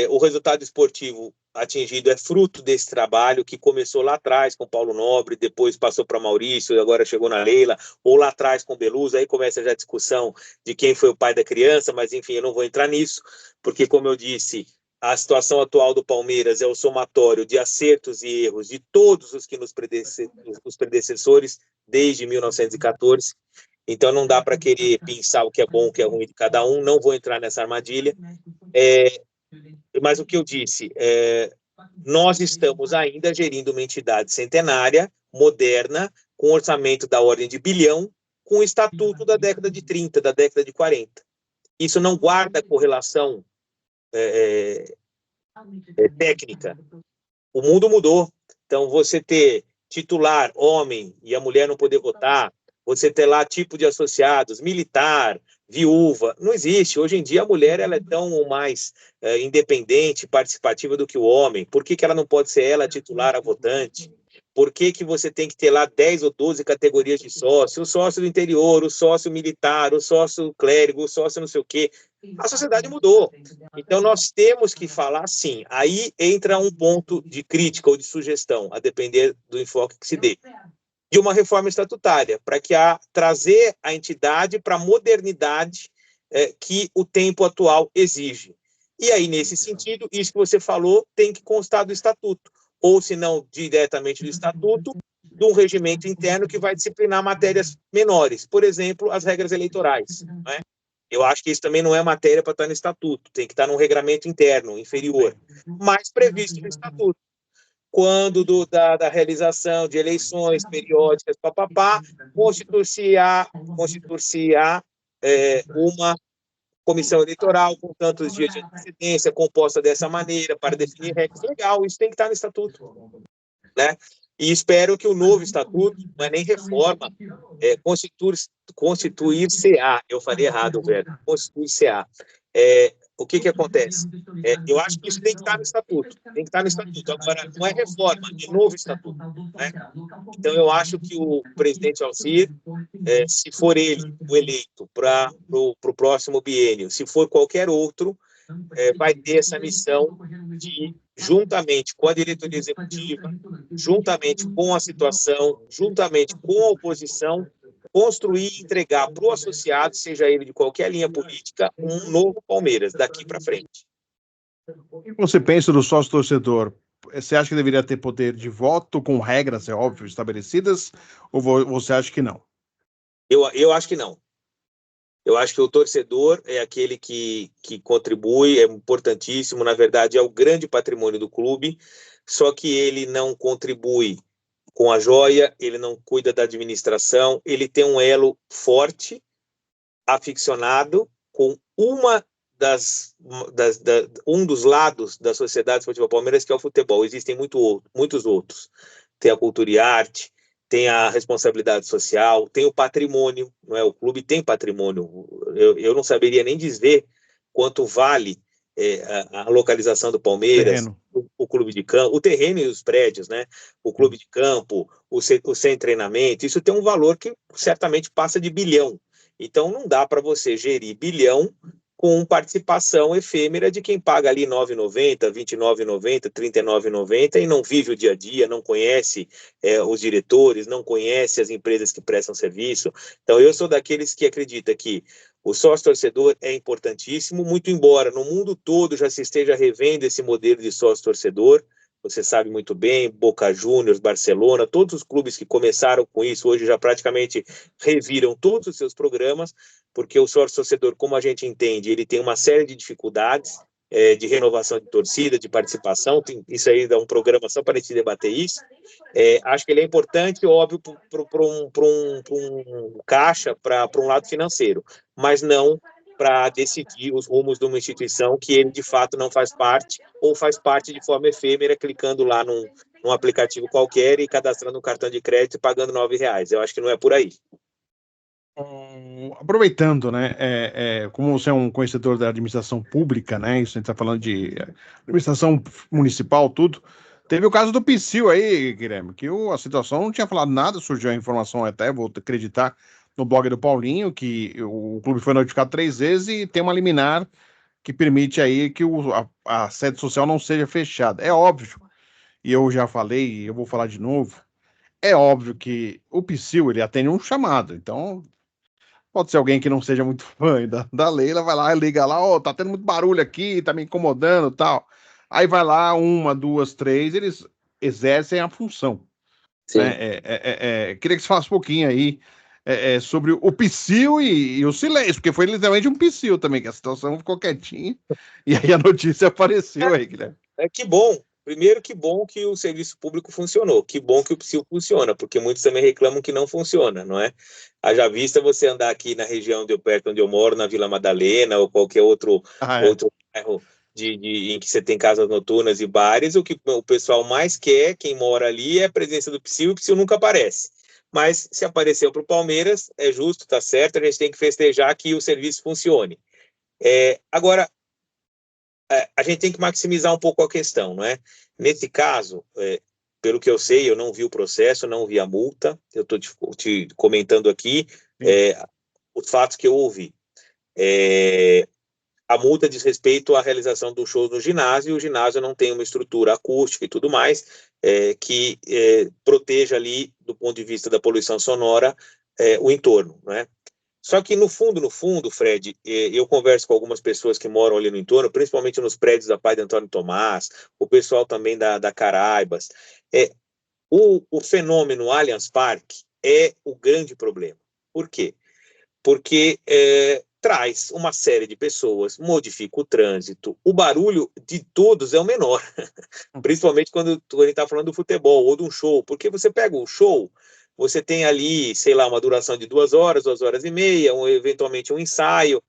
O resultado esportivo atingido é fruto desse trabalho que começou lá atrás com Paulo Nobre, depois passou para Maurício, agora chegou na Leila, ou lá atrás com Beluso, aí começa já a discussão de quem foi o pai da criança, mas enfim, eu não vou entrar nisso, porque como eu disse, a situação atual do Palmeiras é o somatório de acertos e erros de todos os que os predecessores desde 1914. Então não dá para querer pensar o que é bom, o que é ruim de cada um, não vou entrar nessa armadilha. Mas o que eu disse, nós estamos ainda gerindo uma entidade centenária, moderna, com orçamento da ordem de bilhão, com o estatuto da década de 30, da década de 40. Isso não guarda correlação técnica. O mundo mudou. Então, você ter titular, homem, e a mulher não poder votar, você ter lá tipo de associados, militar, viúva, não existe. Hoje em dia, a mulher ela é tão mais independente, participativa do que o homem. Por que ela não pode ser ela titular a votante? Por que você tem que ter lá 10 ou 12 categorias de sócio? O sócio do interior, o sócio militar, o sócio clérigo, o sócio não sei o quê. A sociedade mudou. Então, nós temos que falar sim. Aí entra um ponto de crítica ou de sugestão, a depender do enfoque que se dê, de uma reforma estatutária, para trazer a entidade para a modernidade que o tempo atual exige. E aí, nesse sentido, isso que você falou tem que constar do estatuto, ou se não diretamente do estatuto, de um regimento interno que vai disciplinar matérias menores, por exemplo, as regras eleitorais, né? Eu acho que isso também não é matéria para estar no estatuto, tem que estar num regramento interno, inferior, mas previsto no estatuto. Quando da realização de eleições periódicas, constituir-se-á uma comissão eleitoral com tantos dias de antecedência, composta dessa maneira, para definir regras. Legal, isso tem que estar no estatuto, né? E espero que o novo estatuto, não é nem reforma, constituir-se-á, eu falei errado, velho, constituir-se-á. O que acontece? Eu acho que isso tem que estar no estatuto, Agora, não é reforma, é novo estatuto, né? Então, eu acho que o presidente Alcir, se for ele o eleito para o próximo biênio, se for qualquer outro, vai ter essa missão de, juntamente com a diretoria executiva, juntamente com a situação, juntamente com a oposição, construir e entregar para o associado, seja ele de qualquer linha política, um novo Palmeiras daqui para frente. O que você pensa do sócio-torcedor? você acha que deveria ter poder de voto com regras, é óbvio, estabelecidas, ou você acha que não? Eu acho que não. Eu acho que o torcedor é aquele que contribui, é importantíssimo, na verdade é o grande patrimônio do clube, só que ele não contribui com a joia, ele não cuida da administração, ele tem um elo forte, aficionado, com um dos lados da sociedade do futebol Palmeiras, que é o futebol. Existem muitos outros. Tem a cultura e arte, tem a responsabilidade social, tem o patrimônio, não é? O clube tem patrimônio. Eu não saberia nem dizer quanto vale a localização do Palmeiras, Terreno. o clube de campo, o terreno e os prédios, né? O clube de campo, o centro de treinamento, isso tem um valor que certamente passa de bilhão. Então não dá para você gerir bilhão com participação efêmera de quem paga ali R$ 9,90, R$ 29,90, R$ 39,90 e não vive o dia a dia, não conhece os diretores, não conhece as empresas que prestam serviço. Então eu sou daqueles que acredita que o sócio-torcedor é importantíssimo, muito embora no mundo todo já se esteja revendo esse modelo de sócio-torcedor. Você sabe muito bem, Boca Juniors, Barcelona, todos os clubes que começaram com isso hoje já praticamente reviram todos os seus programas, porque o sócio-torcedor, como a gente entende, ele tem uma série de dificuldades de renovação de torcida, de participação, isso aí dá um programa só para a gente debater isso. Acho que ele é importante, óbvio, para um caixa, para um lado financeiro, mas não para decidir os rumos de uma instituição que ele, de fato, não faz parte, ou faz parte de forma efêmera, clicando lá num aplicativo qualquer e cadastrando um cartão de crédito e pagando R$ 9. Eu acho que não é por aí. Aproveitando, né, como você é um conhecedor da administração pública, né, isso a gente está falando de administração municipal, tudo, teve o caso do Psyu aí, Guilherme, que a situação não tinha falado nada, surgiu a informação até, vou acreditar, no blog do Paulinho, que o clube foi notificado 3 vezes e tem uma liminar que permite aí que a sede social não seja fechada. É óbvio, e eu já falei, e eu vou falar de novo, é óbvio que o Psyu, ele atende um chamado, então pode ser alguém que não seja muito fã da Leila, vai lá e liga lá, ó, tá tendo muito barulho aqui, tá me incomodando e tal. Aí vai lá, 1, 2, 3, eles exercem a função. Né? Sim. Queria que você falasse um pouquinho aí sobre o Psyu e o silêncio, porque foi literalmente um Psyu também, que a situação ficou quietinha, e aí a notícia apareceu aí, Guilherme. Que bom. Primeiro, que bom que o serviço público funcionou. Que bom que o PSIL funciona, porque muitos também reclamam que não funciona, não é? Haja vista você andar aqui na região perto onde eu moro, na Vila Madalena, ou qualquer outro bairro em que você tem casas noturnas e bares, o que o pessoal mais quer, quem mora ali, é a presença do PSIL, e o PSIL nunca aparece. Mas se apareceu para o Palmeiras, é justo, tá certo, a gente tem que festejar que o serviço funcione. Agora, a gente tem que maximizar um pouco a questão, não é? Nesse caso, pelo que eu sei, eu não vi o processo, não vi a multa, eu estou te comentando aqui os fatos que eu ouvi. A multa diz respeito à realização do show no ginásio, e o ginásio não tem uma estrutura acústica e tudo mais que proteja ali, do ponto de vista da poluição sonora, o entorno, não é? Só que no fundo, Fred, eu converso com algumas pessoas que moram ali no entorno, principalmente nos prédios da Pai de Antônio Tomás, o pessoal também da Caraibas. O fenômeno Allianz Parque é o grande problema. Por quê? Porque traz uma série de pessoas, modifica o trânsito, o barulho de todos é o menor, principalmente quando a gente está falando do futebol ou de um show, porque você pega o show, você tem ali, sei lá, uma duração de 2 horas, 2 horas e meia, eventualmente um ensaio,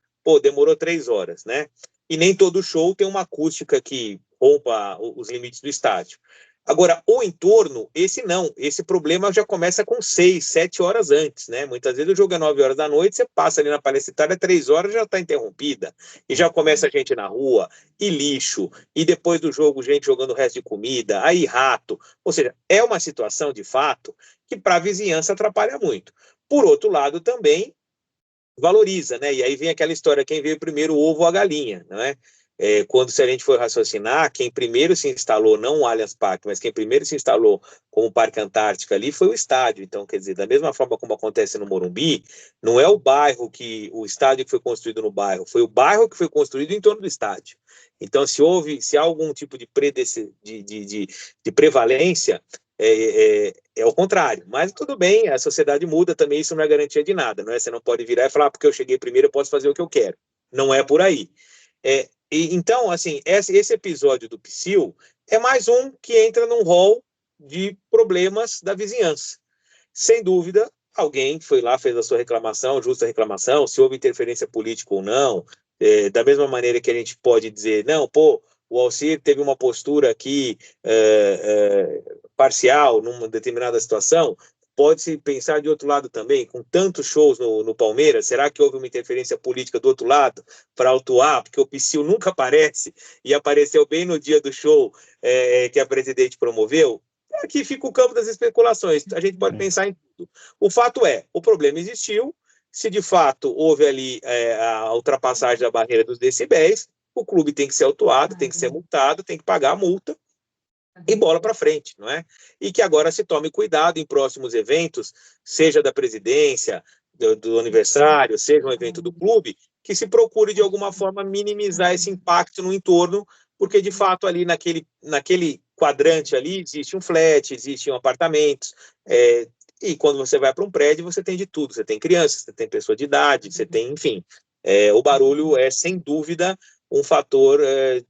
demorou 3 horas, né? E nem todo show tem uma acústica que rompa os limites do estádio. Agora, o entorno, esse problema já começa com 6, 7 horas antes, né? Muitas vezes o jogo é 9 horas da noite, você passa ali na Palestra Itália, 3 horas já está interrompida, e já começa a gente na rua, e lixo, e depois do jogo gente jogando o resto de comida, aí rato, ou seja, é uma situação de fato que para a vizinhança atrapalha muito. Por outro lado também valoriza, né? E aí vem aquela história, quem veio primeiro, o ovo ou a galinha, não é? quando, se a gente for raciocinar, quem primeiro se instalou, não o Allianz Parque, mas quem primeiro se instalou como Parque Antártica ali foi o estádio. Então, quer dizer, da mesma forma como acontece no Morumbi, não é o estádio que foi construído no bairro, foi o bairro que foi construído em torno do estádio. Então, se há algum tipo de prevalência, é o contrário. Mas tudo bem, a sociedade muda também, isso não é garantia de nada, não é? Você não pode virar e falar, porque eu cheguei primeiro, eu posso fazer o que eu quero. Não é por aí. Então, assim, esse episódio do Psyll é mais um que entra num rol de problemas da vizinhança. Sem dúvida, alguém foi lá, fez a sua reclamação, justa reclamação, se houve interferência política ou não, da mesma maneira que a gente pode dizer, não, pô, o Alcir teve uma postura aqui parcial numa determinada situação, pode-se pensar de outro lado também, com tantos shows no Palmeiras, será que houve uma interferência política do outro lado para autuar, porque o Psyll nunca aparece, e apareceu bem no dia do show que a presidente promoveu? Aqui fica o campo das especulações, a gente pode pensar em tudo. O fato é, o problema existiu, se de fato houve ali a ultrapassagem da barreira dos decibéis, o clube tem que ser autuado, tem que ser multado, tem que pagar a multa, e bola para frente, não é? E que agora se tome cuidado em próximos eventos, seja da presidência, do aniversário, seja um evento do clube, que se procure de alguma forma minimizar esse impacto no entorno, porque de fato ali naquele quadrante ali existe um flat, existem apartamentos, e quando você vai para um prédio você tem de tudo, você tem crianças, você tem pessoa de idade, você tem, enfim, o barulho é sem dúvida um fator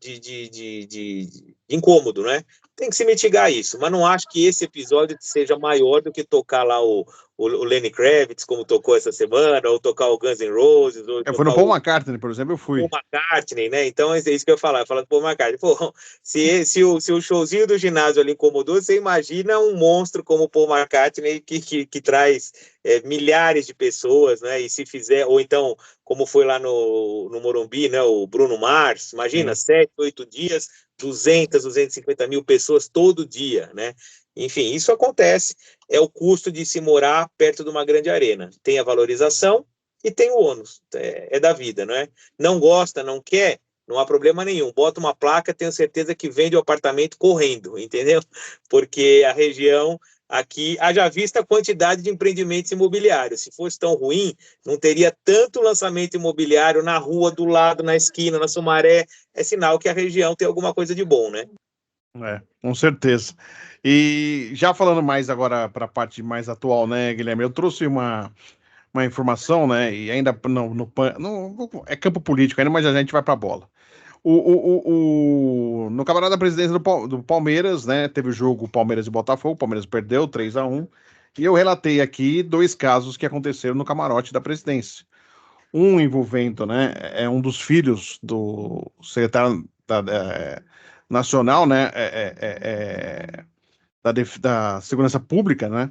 de incômodo, né? Tem que se mitigar isso, mas não acho que esse episódio seja maior do que tocar lá o Lenny Kravitz, como tocou essa semana, ou tocar o Guns N' Roses. Ou foi no Paul McCartney, por exemplo, eu fui. Paul McCartney, né? Então é isso que eu ia falar. Eu falo do Paul McCartney. Pô, se o showzinho do ginásio ali incomodou, você imagina um monstro como o Paul McCartney que traz milhares de pessoas, né? E se fizer, ou então, como foi lá no Morumbi, né? O Bruno Mars, imagina, 7, 8 dias, 200, 250 mil pessoas todo dia, né? Enfim, isso acontece, é o custo de se morar perto de uma grande arena. Tem a valorização e tem o ônus, é da vida, não é? Não gosta, não quer, não há problema nenhum. Bota uma placa, tenho certeza que vende o apartamento correndo, entendeu? Porque a região aqui, haja vista a quantidade de empreendimentos imobiliários. Se fosse tão ruim, não teria tanto lançamento imobiliário na rua, do lado, na esquina, na Sumaré. É sinal que a região tem alguma coisa de bom, né? Com certeza. E já falando mais agora para a parte mais atual, né, Guilherme? Eu trouxe uma informação, né? E ainda é campo político ainda, mas a gente vai para a bola. No Campeonato da Presidência do Palmeiras, né? Teve o jogo Palmeiras e Botafogo, o Palmeiras perdeu 3-1, e eu relatei aqui 2 casos que aconteceram no camarote da presidência. Um envolvendo, né? Um dos filhos do secretário nacional, né? Da Segurança Pública, né?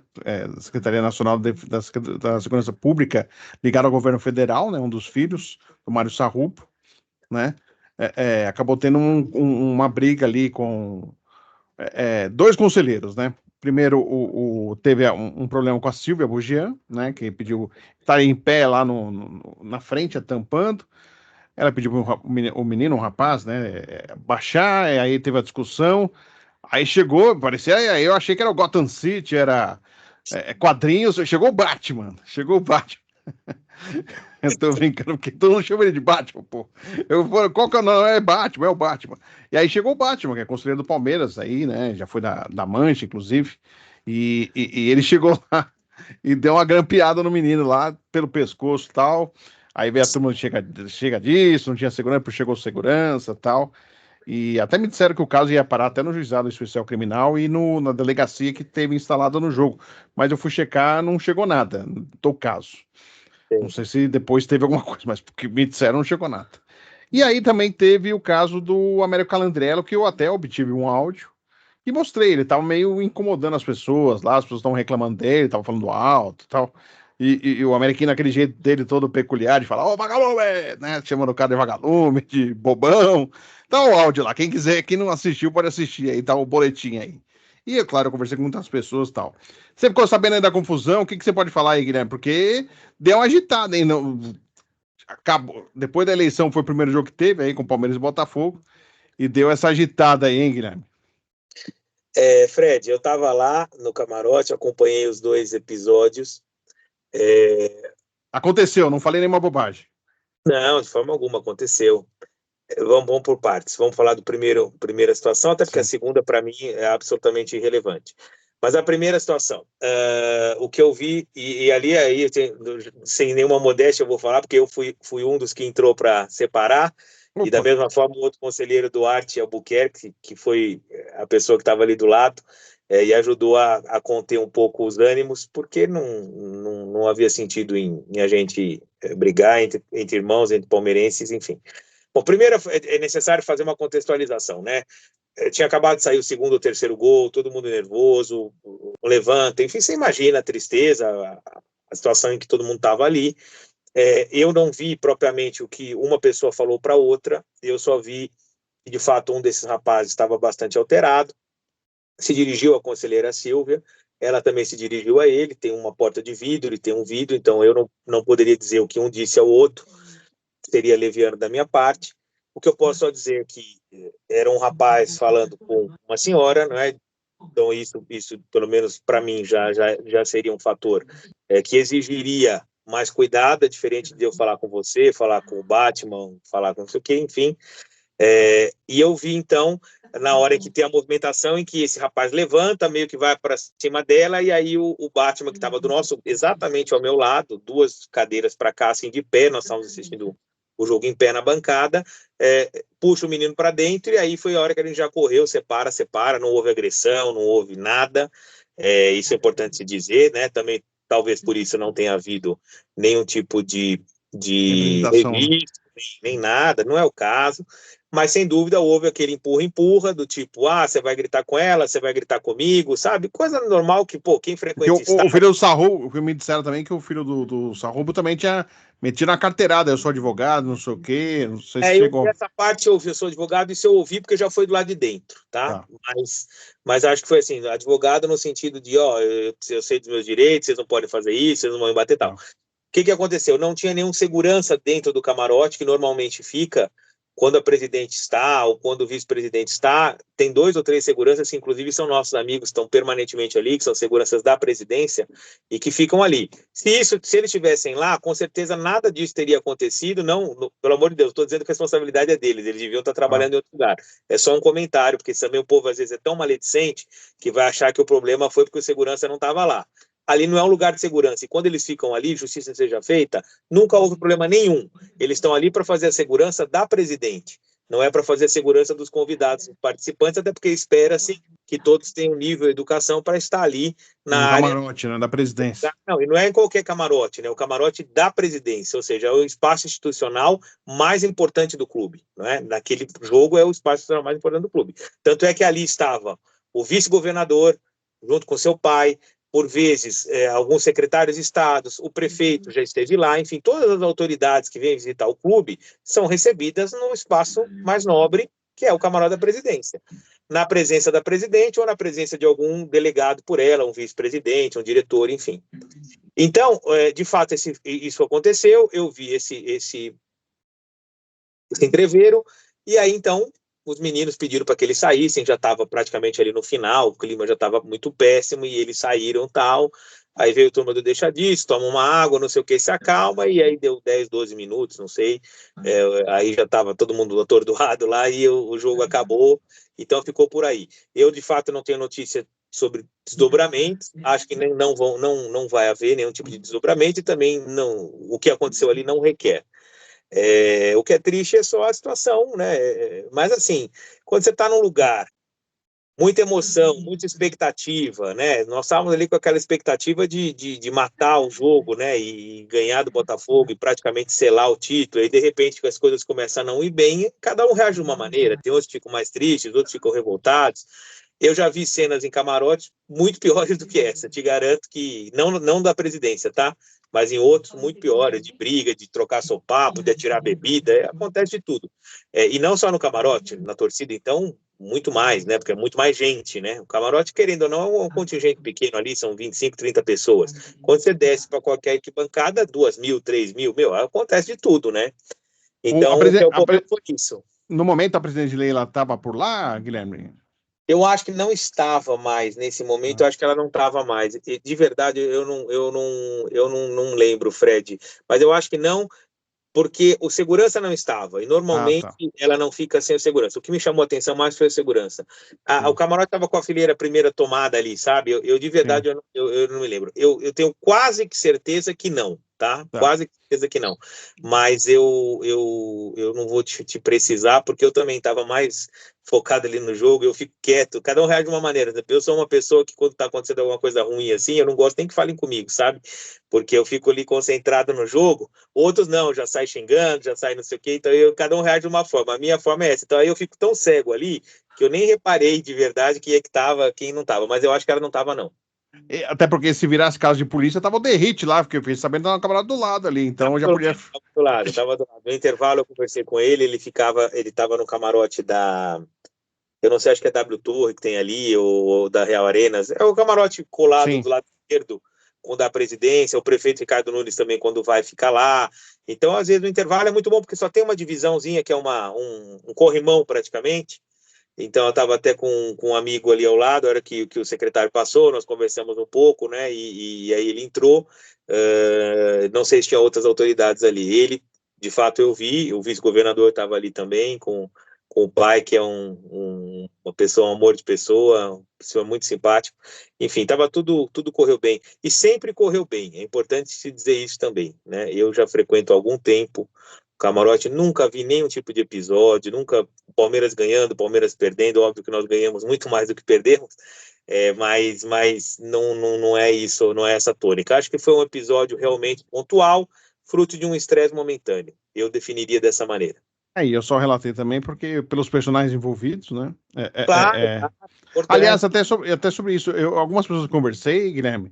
Secretaria Nacional da Segurança Pública, ligado ao governo federal, né? Um dos filhos do Mário Sarrupo, né? Acabou tendo uma briga ali com 2 conselheiros, né? Primeiro, teve um problema com a Silvia Bugian, né? Que pediu estar em pé lá na frente, tampando. Ela pediu para o menino, um rapaz, né? Baixar, aí teve a discussão. Aí chegou, parecia, aí eu achei que era o Gotham City, era quadrinhos, chegou o Batman. Eu tô brincando, porque todo mundo chama ele de Batman, pô. Qual que é o nome? É Batman, é o Batman. E aí chegou o Batman, que é conselheiro do Palmeiras aí, né? Já foi da Mancha, inclusive. E ele chegou lá e deu uma grampeada no menino lá, pelo pescoço e tal. Aí veio a turma, chega disso, não tinha segurança, chegou segurança e tal. E até me disseram que o caso ia parar até no juizado especial criminal e na delegacia que teve instalada no jogo. Mas eu fui checar, não chegou nada do caso. Sim. Não sei se depois teve alguma coisa, mas porque me disseram não chegou nada. E aí também teve o caso do Américo Calandrello, que eu até obtive um áudio e mostrei. Ele estava meio incomodando as pessoas lá, as pessoas estavam reclamando dele, estavam falando alto e tal. E o Ameriquinho, naquele jeito dele todo peculiar, de falar, ô vagalume, né? Chamando o cara de vagalume, de bobão. Tá o áudio lá, quem quiser, quem não assistiu, pode assistir aí, tá o boletim aí. E, é claro, eu conversei com muitas pessoas e tal. Você ficou sabendo aí da confusão? O que você pode falar aí, Guilherme? Porque deu uma agitada, hein? acabou. Depois da eleição foi o primeiro jogo que teve aí com Palmeiras e Botafogo e deu essa agitada aí, hein, Guilherme? Fred, eu estava lá no camarote, acompanhei os 2 episódios. Aconteceu, não falei nenhuma bobagem. Não, de forma alguma aconteceu. Vamos por partes. Vamos falar do primeira situação, até porque a segunda, para mim, é absolutamente irrelevante. Mas a primeira situação, o que eu vi, e ali, sem nenhuma modéstia, eu vou falar, porque eu fui um dos que entrou para separar, e da mesma forma o outro conselheiro, Duarte Albuquerque, que foi a pessoa que estava ali do lado, e ajudou a conter um pouco os ânimos, porque não havia sentido em a gente brigar entre irmãos, entre palmeirenses, enfim. Bom, primeiro é necessário fazer uma contextualização, né? Tinha acabado de sair o segundo ou terceiro gol, todo mundo nervoso, levanta, enfim, você imagina a tristeza, a situação em que todo mundo estava ali. Eu não vi propriamente o que uma pessoa falou para outra, eu só vi que, de fato, um desses rapazes estava bastante alterado, se dirigiu à conselheira Silvia, ela também se dirigiu a ele, tem uma porta de vidro, ele tem um vidro, então eu não poderia dizer o que um disse ao outro, seria leviano da minha parte. O que eu posso só dizer é que era um rapaz falando com uma senhora, não é? Então isso pelo menos para mim já seria um fator que exigiria mais cuidado, é diferente de eu falar com você, falar com o Batman, falar com não sei o que, enfim. E eu vi então na hora em que tem a movimentação em que esse rapaz levanta, meio que vai para cima dela, e aí o Batman, que estava do nosso, exatamente ao meu lado, 2 cadeiras para cá, assim, de pé, nós estávamos assistindo o jogo em pé na bancada, puxa o menino para dentro, e aí foi a hora que a gente já correu, separa, não houve agressão, não houve nada, isso é importante se dizer, né? Também, talvez por isso não tenha havido nenhum tipo de revista, nem nada, não é o caso, mas sem dúvida houve aquele empurra-empurra do tipo, você vai gritar com ela, você vai gritar comigo, sabe? Coisa normal que, pô, quem frequenta o filho do Sarrubo, me disseram também que o filho do Sarrubo também tinha metido na carteirada, eu sou advogado, não sei o quê, não sei se chegou. Essa parte eu ouvi, eu sou advogado, isso eu ouvi porque já foi do lado de dentro, tá? Mas acho que foi assim, advogado no sentido de, eu sei dos meus direitos, vocês não podem fazer isso, vocês não vão me bater e tal. O que aconteceu? Não tinha nenhum segurança dentro do camarote, que normalmente fica quando a presidente está ou quando o vice-presidente está. Tem 2 ou 3 seguranças que, inclusive, são nossos amigos, estão permanentemente ali, que são seguranças da presidência e que ficam ali. Se eles estivessem lá, com certeza nada disso teria acontecido. Pelo amor de Deus, estou dizendo que a responsabilidade é deles, eles deviam estar trabalhando em outro lugar. É só um comentário, porque também o povo às vezes é tão maledicente que vai achar que o problema foi porque o segurança não estava lá. Ali não é um lugar de segurança, e quando eles ficam ali, justiça seja feita, nunca houve problema nenhum. Eles estão ali para fazer a segurança da presidente, não é para fazer a segurança dos convidados participantes, até porque espera-se que todos tenham nível de educação para estar ali na área. Camarote, né, da presidência. Não, e não é em qualquer camarote, né? O camarote da presidência, ou seja, é o espaço institucional mais importante do clube, não é? Naquele jogo é o espaço institucional mais importante do clube. Tanto é que ali estava o vice-governador, junto com seu pai, por vezes, alguns secretários de estados, o prefeito já esteve lá, enfim, todas as autoridades que vêm visitar o clube são recebidas no espaço mais nobre, que é o camarote da presidência, na presença da presidente ou na presença de algum delegado por ela, um vice-presidente, um diretor, enfim. Então, de fato, isso aconteceu, eu vi esse entreveiro, e aí, então, os meninos pediram para que eles saíssem, já estava praticamente ali no final, o clima já estava muito péssimo, e eles saíram tal. Aí veio a turma do deixa disso, toma uma água, não sei o que, se acalma, e aí deu 10, 12 minutos, não sei, aí já estava todo mundo atordoado lá, e o jogo acabou, então ficou por aí. Eu, de fato, não tenho notícia sobre desdobramentos, acho que não vai haver nenhum tipo de desdobramento, e também o que aconteceu ali não requer. O que é triste é só a situação, né? Mas assim, quando você está num lugar, muita emoção, muita expectativa, né? Nós estávamos ali com aquela expectativa de matar o jogo, né? E ganhar do Botafogo e praticamente selar o título. E de repente as coisas começam a não ir bem, cada um reage de uma maneira. Tem outros que ficam mais tristes, outros ficam revoltados. Eu já vi cenas em camarotes muito piores do que essa. Te garanto que não da presidência, tá? Mas em outros muito piores, de briga, de trocar sopapo, de atirar bebida, acontece de tudo. E não só no camarote, na torcida, então, muito mais, né? Porque é muito mais gente, né? O camarote, querendo ou não, é um contingente pequeno ali, são 25, 30 pessoas. Quando você desce para qualquer arquibancada, 2.000, 3.000, acontece de tudo, né? Então, o que ocorreu foi isso. No momento, a presidente Leila estava por lá, Guilherme? Eu acho que não estava mais nesse momento, eu acho que ela não estava mais. E, de verdade, eu não lembro, Fred, mas eu acho que não, porque o segurança não estava, e normalmente Tá. ela não fica sem o segurança. O que me chamou a atenção mais foi o segurança. O camarote estava com a fileira primeira tomada ali, sabe? Eu de verdade, eu não me lembro. Eu tenho quase que certeza que não, tá? Quase que certeza que não. Mas eu não vou te precisar, porque eu também estava mais focado ali no jogo, eu fico quieto, cada um reage de uma maneira. Eu sou uma pessoa que quando está acontecendo alguma coisa ruim assim, eu não gosto nem que falem comigo, sabe? Porque eu fico ali concentrado no jogo. Outros não, já sai xingando, já sai não sei o quê, então cada um reage de uma forma. A minha forma é essa. Então aí eu fico tão cego ali que eu nem reparei de verdade quem é que tava, quem não tava. Mas eu acho que ela não tava, não. Até porque se virasse caso de polícia, tava o derrite lá, porque eu fiquei sabendo que tava camarada do lado ali, então eu já podia. Tava do lado. No intervalo eu conversei com ele, ele tava no camarote da. Eu não sei, acho que é W Torre que tem ali, ou da Real Arenas. É o camarote colado Sim. do lado esquerdo, com da presidência, o prefeito Ricardo Nunes também, quando vai, ficar lá. Então, às vezes, o intervalo é muito bom, porque só tem uma divisãozinha, que é um corrimão, praticamente. Então, eu estava até com um amigo ali ao lado, a hora que o secretário passou, nós conversamos um pouco, né? E aí ele entrou. Não sei se tinha outras autoridades ali. Ele, de fato, eu vi, o vice-governador estava ali também, com o pai, que é uma pessoa, um amor de pessoa, uma pessoa muito simpática. Enfim, tudo correu bem. E sempre correu bem, é importante se dizer isso também, né? Eu já frequento há algum tempo o camarote, nunca vi nenhum tipo de episódio, nunca Palmeiras ganhando, Palmeiras perdendo, óbvio que nós ganhamos muito mais do que perdemos, mas não é isso, não é essa tônica. Acho que foi um episódio realmente pontual, fruto de um estresse momentâneo. Eu definiria dessa maneira. E eu só relatei também porque pelos personagens envolvidos, né? Claro, Aliás, até sobre isso, algumas pessoas que conversei, Guilherme,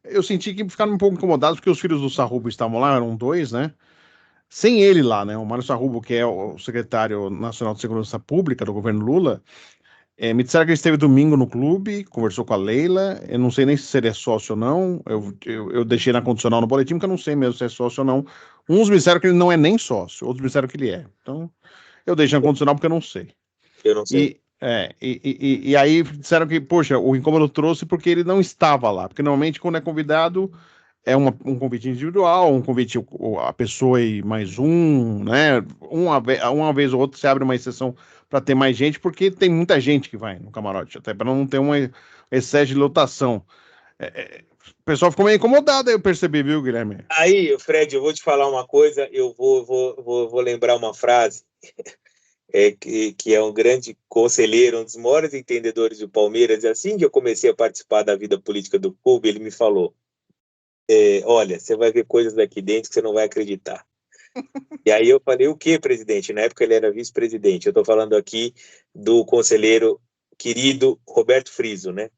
eu senti que ficaram um pouco incomodados porque os filhos do Sarrubo estavam lá, eram dois, né? Sem ele lá, né? O Mário Sarrubo, que é o secretário nacional de segurança pública do governo Lula, me disseram que ele esteve domingo no clube, conversou com a Leila. Eu não sei nem se ele é sócio ou não. Eu deixei na condicional no boletim, porque eu não sei mesmo se é sócio ou não. Uns me disseram que ele não é nem sócio, outros me disseram que ele é. Então, eu deixei na condicional porque eu não sei. Eu não sei. E aí disseram que, poxa, o incômodo trouxe porque ele não estava lá. Porque normalmente, quando é convidado, é um convite individual, um convite a pessoa e mais um, né? Uma vez ou outra você abre uma exceção para ter mais gente, porque tem muita gente que vai no camarote, até para não ter uma excesso de lotação. O pessoal ficou meio incomodado, aí eu percebi, viu, Guilherme? Aí, Fred, eu vou te falar uma coisa, eu vou lembrar uma frase, que é um grande conselheiro, um dos maiores entendedores do Palmeiras, e assim que eu comecei a participar da vida política do clube, ele me falou, olha, você vai ver coisas daqui dentro que você não vai acreditar. E aí eu falei, o que, presidente? Na época ele era vice-presidente. Eu estou falando aqui do conselheiro querido Roberto Friso, né?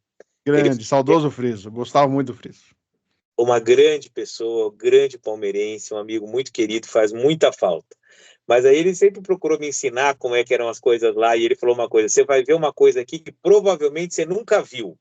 Ele Grande, saudoso Friso, gostava muito do Friso. uma grande pessoa, grande palmeirense, um amigo muito querido, faz muita falta. Mas aí ele sempre procurou me ensinar como é que eram as coisas lá, e ele falou uma coisa, você vai ver uma coisa aqui que provavelmente você nunca viu,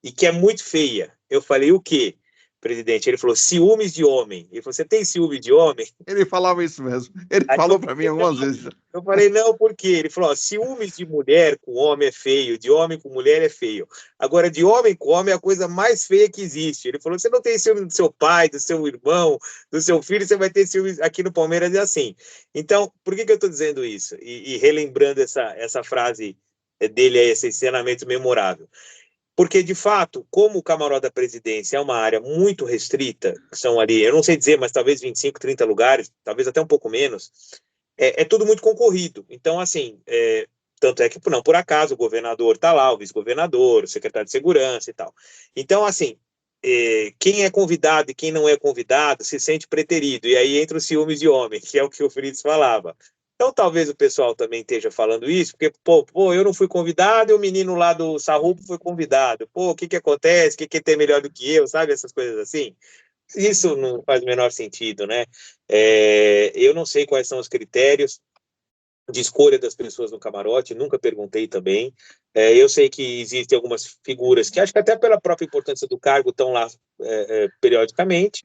e que é muito feia. Eu falei, o quê, presidente? Ele falou, ciúmes de homem. Ele falou, você tem ciúme de homem? Ele falava isso mesmo. Ele Aí falou para mim algumas vezes. eu falei, não, por quê? Ele falou, ó, ciúmes de mulher com homem é feio, de homem com mulher é feio. Agora, de homem com homem é a coisa mais feia que existe. Ele falou, você não tem ciúme do seu pai, do seu irmão, do seu filho, você vai ter ciúmes aqui no Palmeiras, é assim. Então, por que eu estou dizendo isso? E relembrando essa frase dele, esse ensinamento memorável. Porque, de fato, como o camarote da presidência é uma área muito restrita, que são ali, eu não sei dizer, mas talvez 25, 30 lugares, talvez até um pouco menos, é tudo muito concorrido. Então, assim, tanto é que, não por acaso, o governador está lá, o vice-governador, o secretário de segurança e tal. Então, assim, quem é convidado e quem não é convidado se sente preterido. E aí entra os ciúmes de homem, que é o que o Fritz falava. Então, talvez o pessoal também esteja falando isso, porque, pô, eu não fui convidado e o menino lá do Sarrupo foi convidado. Pô, o que acontece? O que tem melhor do que eu? Sabe, essas coisas assim? Isso não faz o menor sentido, né? Eu não sei quais são os critérios, de escolha das pessoas no camarote, nunca perguntei também. Eu sei que existem algumas figuras que acho que até pela própria importância do cargo estão lá periodicamente,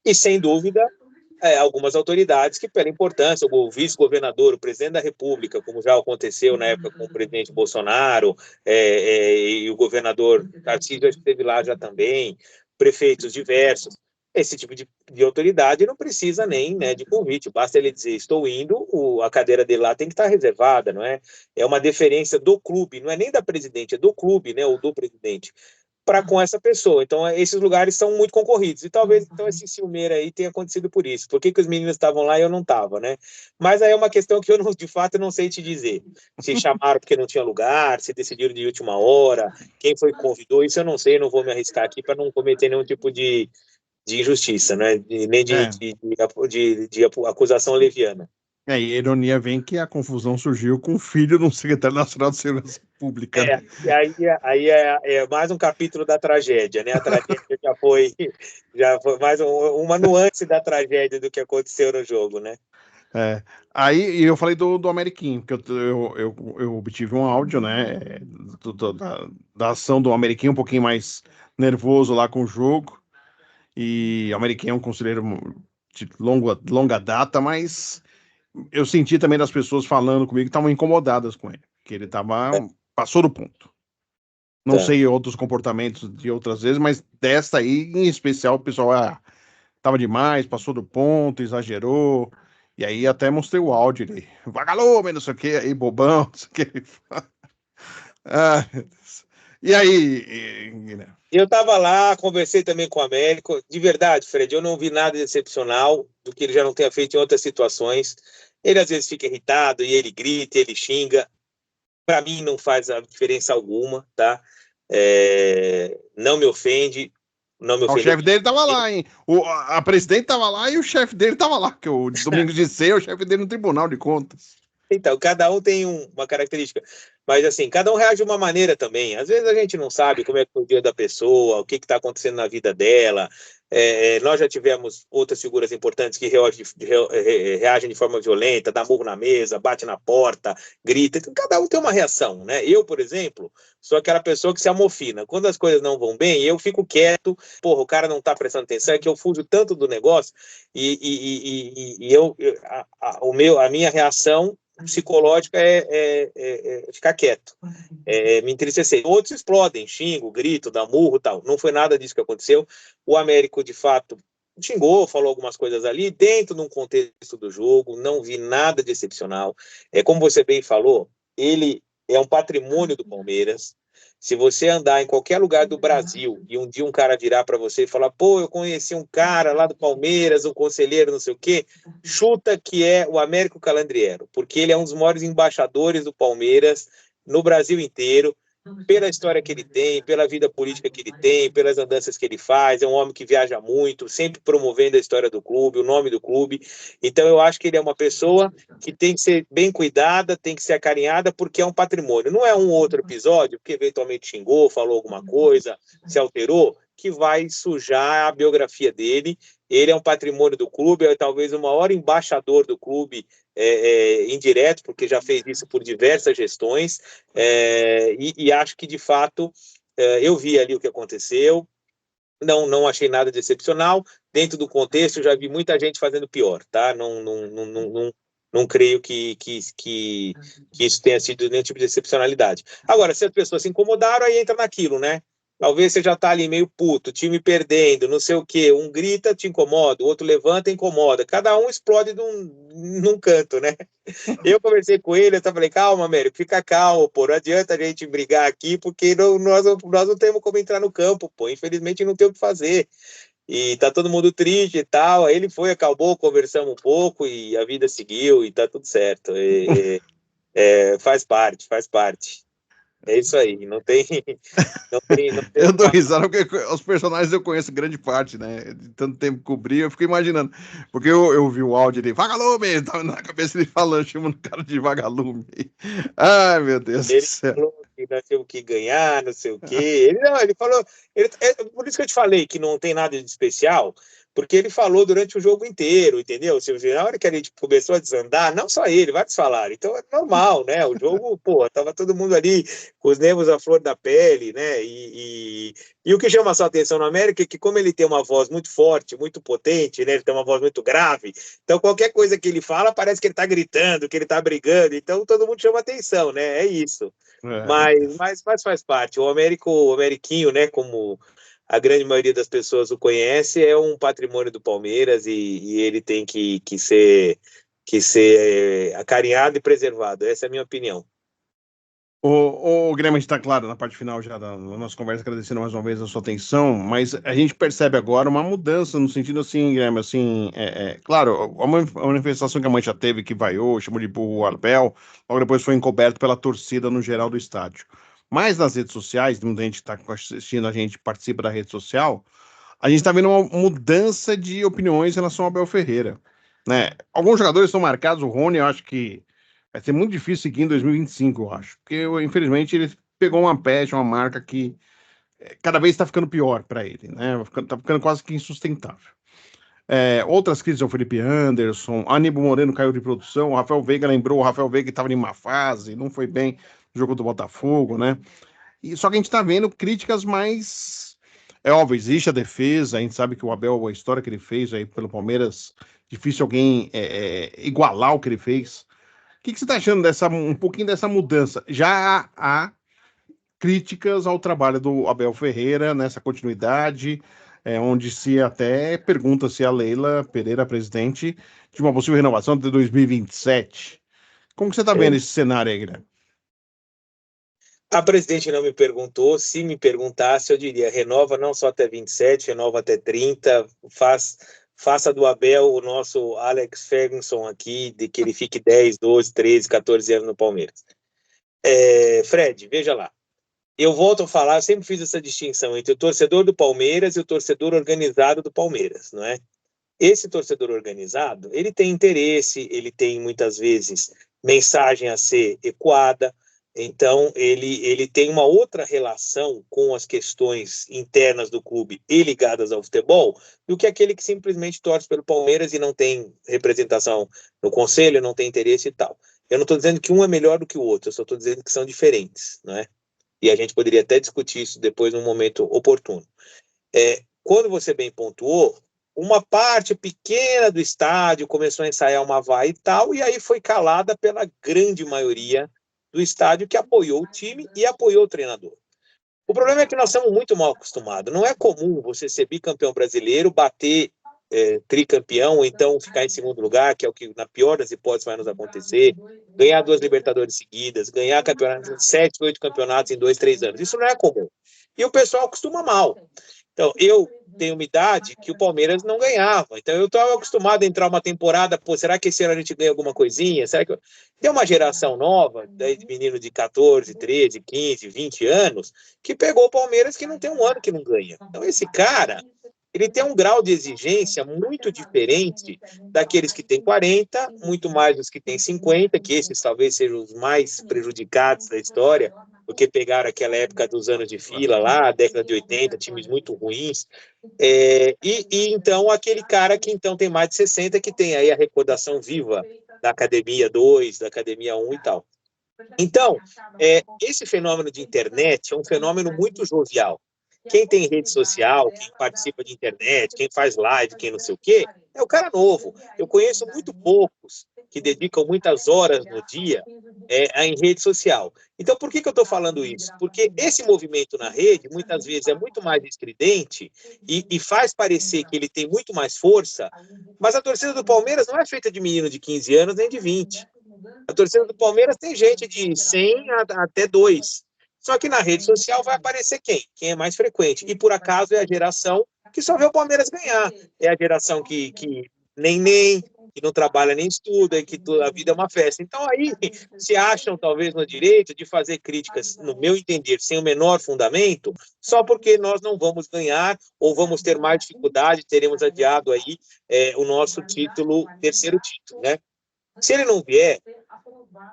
e sem dúvida algumas autoridades que, pela importância, o vice-governador, o presidente da República, como já aconteceu na época com o presidente Bolsonaro, e o governador Tarcísio esteve lá já também, prefeitos diversos. Esse tipo de autoridade não precisa nem, né, de convite, basta ele dizer, estou indo, a cadeira dele lá tem que estar reservada, não é? É uma deferência do clube, não é nem da presidente, é do clube, né, ou do presidente, para com essa pessoa. Então, esses lugares são muito concorridos. E talvez então esse ciúmeiro aí tenha acontecido por isso. Por que os meninos estavam lá e eu não estava, né? Mas aí é uma questão que eu, não, de fato, não sei te dizer. Se chamaram porque não tinha lugar, se decidiram de última hora, quem foi que convidou, isso eu não sei, não vou me arriscar aqui para não cometer nenhum tipo de injustiça, né? Nem de acusação leviana. E a ironia vem que a confusão surgiu com o filho de um secretário nacional de segurança pública. Né? E aí é mais um capítulo da tragédia, né? A tragédia já foi mais uma nuance da tragédia do que aconteceu no jogo, né? Aí eu falei do Ameriquinho, porque eu obtive um áudio, né, da ação do Ameriquinho, um pouquinho mais nervoso lá com o jogo, e o Ameriquinho é um conselheiro de longa data, mas eu senti também das pessoas falando comigo que estavam incomodadas com ele, que ele passou do ponto. Não sei outros comportamentos de outras vezes, mas desta aí, em especial, o pessoal tava demais, passou do ponto, exagerou. E aí até mostrei o áudio, ele, vagalume, não sei o que, aí bobão, não sei o que. Ah, e aí, Guilherme? Eu estava lá, conversei também com o Américo. De verdade, Fred, eu não vi nada de excepcional do que ele já não tenha feito em outras situações. Ele às vezes fica irritado e ele grita, ele xinga. Para mim não faz a diferença alguma, tá? Não me ofende, não me O ofendeu. chefe dele tava lá, hein? A presidente tava lá e o chefe dele tava lá, que o Domingos de Ceia é o chefe dele no Tribunal de Contas. Então, cada um tem uma característica. Mas, assim, cada um reage de uma maneira também. Às vezes a gente não sabe como é que foi o dia da pessoa, o que está acontecendo na vida dela. Nós já tivemos outras figuras importantes que reagem de forma violenta, dá murro na mesa, bate na porta, grita. Então, cada um tem uma reação, né? Eu, por exemplo, sou aquela pessoa que se amofina. Quando as coisas não vão bem, eu fico quieto. Porra, o cara não está prestando atenção, é que eu fujo tanto do negócio a minha reação psicológica é ficar quieto, me entristecer. Outros explodem, xingo, grito, dá murro, tal. Não foi nada disso que aconteceu. O Américo, de fato, xingou, falou algumas coisas ali, dentro de um contexto do jogo, não vi nada de excepcional. Como você bem falou, ele é um patrimônio do Palmeiras. Se você andar em qualquer lugar do Brasil e um dia um cara virar para você e falar, pô, eu conheci um cara lá do Palmeiras, um conselheiro, não sei o quê, chuta que é o Américo Calandriero, porque ele é um dos maiores embaixadores do Palmeiras no Brasil inteiro, pela história que ele tem, pela vida política que ele tem, pelas andanças que ele faz. É um homem que viaja muito, sempre promovendo a história do clube, o nome do clube. Então eu acho que ele é uma pessoa que tem que ser bem cuidada, tem que ser acarinhada, porque é um patrimônio. Não é um outro episódio, porque eventualmente xingou, falou alguma coisa, se alterou, que vai sujar a biografia dele. Ele é um patrimônio do clube, é talvez o maior embaixador do clube indireto, porque já fez isso por diversas gestões, e acho que, de fato, eu vi ali o que aconteceu, não achei nada de excepcional. Dentro do contexto, já vi muita gente fazendo pior, tá? Não creio que isso tenha sido nenhum tipo de excepcionalidade. Agora, se as pessoas se incomodaram, aí entra naquilo, né? Talvez você já tá ali meio puto, time perdendo, não sei o quê. Um grita, te incomoda, o outro levanta, incomoda. Cada um explode num canto, né? Eu conversei com ele, eu falei, calma, Américo, fica calmo, pô. Não adianta a gente brigar aqui, porque nós não temos como entrar no campo, pô. Infelizmente não tem o que fazer. E tá todo mundo triste e tal. Aí ele foi, acabou, conversamos um pouco e a vida seguiu e tá tudo certo. Faz parte, faz parte. É isso aí, não tem Eu dou risada porque os personagens eu conheço grande parte, né? De tanto tempo que cobri, eu fico imaginando. Porque eu vi o áudio dele, vagalume! Tava na cabeça dele falando, chamando o cara de vagalume. Ai, meu Deus do céu. Falou que nós temos que ganhar, não sei o quê. Ele falou. Por isso que eu te falei que não tem nada de especial, porque ele falou durante o jogo inteiro, entendeu? Na hora que a gente começou a desandar, não só ele, vários falaram, então é normal, né? O jogo, pô, tava todo mundo ali com os nervos à flor da pele, né? E o que chama só atenção no América é que, como ele tem uma voz muito forte, muito potente, né? Ele tem uma voz muito grave, então qualquer coisa que ele fala parece que ele tá gritando, que ele tá brigando, então todo mundo chama atenção, né? É isso. Mas faz parte. O Ameriquinho, né? Como a grande maioria das pessoas o conhece, é um patrimônio do Palmeiras e ele tem que ser acarinhado e preservado. Essa é a minha opinião. O Guilherme, está claro na parte final já da nossa conversa, agradecendo mais uma vez a sua atenção, mas a gente percebe agora uma mudança no sentido assim, Guilherme, assim, claro, a manifestação que a mãe já teve, que vaiou, chamou de burro o Abel, logo depois foi encoberto pela torcida no geral do estádio. Mas nas redes sociais, muita gente está assistindo, a gente participa da rede social, a gente está vendo uma mudança de opiniões em relação ao Abel Ferreira, né? Alguns jogadores estão marcados, o Rony, eu acho que vai ser muito difícil seguir em 2025, eu acho. Porque, infelizmente, ele pegou uma peste, uma marca que cada vez está ficando pior para ele, né? Tá ficando quase que insustentável. Outras crises, o Felipe Anderson, Aníbal Moreno caiu de produção, o Rafael Veiga lembrou, o Rafael Veiga estava em uma fase, não foi bem no jogo do Botafogo, né? Só que a gente está vendo críticas mais. É óbvio, existe a defesa, a gente sabe que o Abel, a história que ele fez aí pelo Palmeiras, difícil alguém igualar o que ele fez. O que você está achando um pouquinho dessa mudança? Já há críticas ao trabalho do Abel Ferreira nessa continuidade, onde se até pergunta se a Leila Pereira, presidente, de uma possível renovação até 2027. Como que você está vendo esse cenário aí, Guilherme? A presidente não me perguntou, se me perguntasse, eu diria, renova não só até 27, renova até 30, faça do Abel o nosso Alex Ferguson aqui, de que ele fique 10, 12, 13, 14 anos no Palmeiras. Fred, veja lá, eu volto a falar, eu sempre fiz essa distinção entre o torcedor do Palmeiras e o torcedor organizado do Palmeiras, não é? Esse torcedor organizado, ele tem interesse, ele tem muitas vezes mensagem a ser ecoada, então ele tem uma outra relação com as questões internas do clube e ligadas ao futebol do que aquele que simplesmente torce pelo Palmeiras e não tem representação no conselho, não tem interesse e tal. Eu não estou dizendo que um é melhor do que o outro, eu só estou dizendo que são diferentes, não é? E a gente poderia até discutir isso depois num momento oportuno. Quando você bem pontuou, uma parte pequena do estádio começou a ensaiar uma vai e tal, e aí foi calada pela grande maioria do estádio que apoiou o time e apoiou o treinador. O problema é que nós estamos muito mal acostumados. Não é comum você ser bicampeão brasileiro, bater tricampeão, ou então ficar em segundo lugar, que é o que, na pior das hipóteses, vai nos acontecer, ganhar 2 Libertadores seguidas, ganhar campeonatos, 7, 8 campeonatos em 2, 3 anos. Isso não é comum. E o pessoal acostuma mal. Então, eu tenho uma idade que o Palmeiras não ganhava. Então, eu estava acostumado a entrar uma temporada, pô, será que esse ano a gente ganha alguma coisinha? Será que... Tem uma geração nova, de menino de 14, 13, 15, 20 anos, que pegou o Palmeiras que não tem um ano que não ganha. Então, esse cara, ele tem um grau de exigência muito diferente daqueles que têm 40, muito mais dos que têm 50, que esses talvez sejam os mais prejudicados da história, porque pegaram aquela época dos anos de fila lá, a década de 80, times muito ruins, então aquele cara que então tem mais de 60, que tem aí a recordação viva da Academia 2, da Academia 1 e tal. Então, esse fenômeno de internet é um fenômeno muito jovial. Quem tem rede social, quem participa de internet, quem faz live, quem não sei o quê, é o cara novo. Eu conheço muito poucos que dedicam muitas horas no dia em rede social. Então, por que eu estou falando isso? Porque esse movimento na rede, muitas vezes, é muito mais estridente e faz parecer que ele tem muito mais força, mas a torcida do Palmeiras não é feita de menino de 15 anos nem de 20. A torcida do Palmeiras tem gente de 100 até 2. Só que na rede social vai aparecer quem? Quem é mais frequente. E por acaso é a geração que só vê o Palmeiras ganhar. É a geração que que não trabalha nem estuda, e que toda a vida é uma festa. Então aí se acham talvez no direito de fazer críticas, no meu entender, sem o menor fundamento, só porque nós não vamos ganhar ou vamos ter mais dificuldade, teremos adiado aí o nosso título, terceiro título, né? Se ele não vier,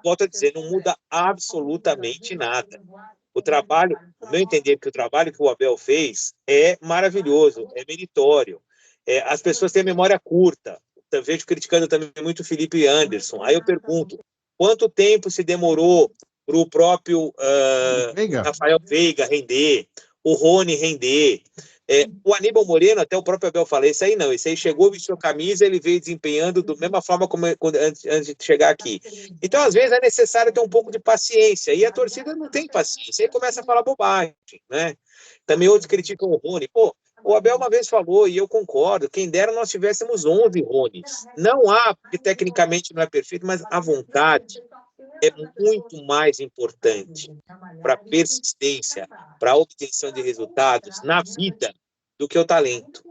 volto a dizer, não muda absolutamente nada. O trabalho, no meu entender, que o trabalho que o Abel fez é maravilhoso, é meritório. as pessoas têm a memória curta. Eu vejo criticando também muito o Felipe Anderson. Aí eu pergunto, quanto tempo se demorou para o próprio Rafael Veiga render, o Rony render, o Aníbal Moreno, até o próprio Abel fala, esse aí não, esse aí chegou, vestiu a camisa, ele veio desempenhando da mesma forma como antes de chegar aqui. Então, às vezes, é necessário ter um pouco de paciência, e a torcida não tem paciência, aí começa a falar bobagem, né? Também outros criticam o Rony. Pô, o Abel uma vez falou, e eu concordo, quem dera nós tivéssemos 11 Rones. Não há, porque tecnicamente não é perfeito, mas a vontade é muito mais importante para a persistência, para a obtenção de resultados na vida do que o talento.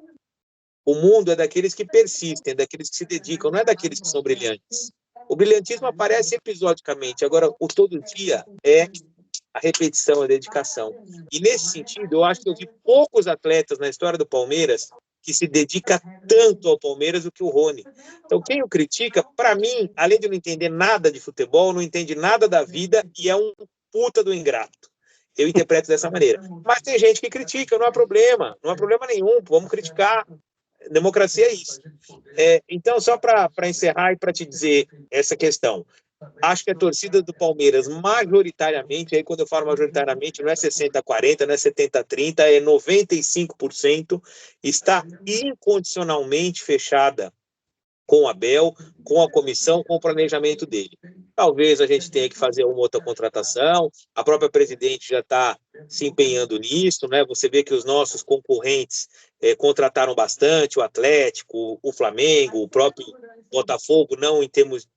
O mundo é daqueles que persistem, daqueles que se dedicam, não é daqueles que são brilhantes. O brilhantismo aparece episodicamente, agora o todo dia é a repetição, a dedicação. E nesse sentido, eu acho que eu vi poucos atletas na história do Palmeiras que se dedica tanto ao Palmeiras do que o Rony. Então, quem o critica, para mim, além de não entender nada de futebol, não entende nada da vida e é um puta do ingrato. Eu interpreto dessa maneira. Mas tem gente que critica, não há problema nenhum, vamos criticar. Democracia é isso. Então, só para encerrar e para te dizer essa questão, acho que a torcida do Palmeiras, majoritariamente, aí quando eu falo majoritariamente, não é 60-40, não é 70-30, é 95%, está incondicionalmente fechada com o Abel, com a comissão, com o planejamento dele. Talvez a gente tenha que fazer uma outra contratação, a própria presidente já está se empenhando nisso, né? Você vê que os nossos concorrentes contrataram bastante, o Atlético, o Flamengo, o próprio Botafogo, não em termos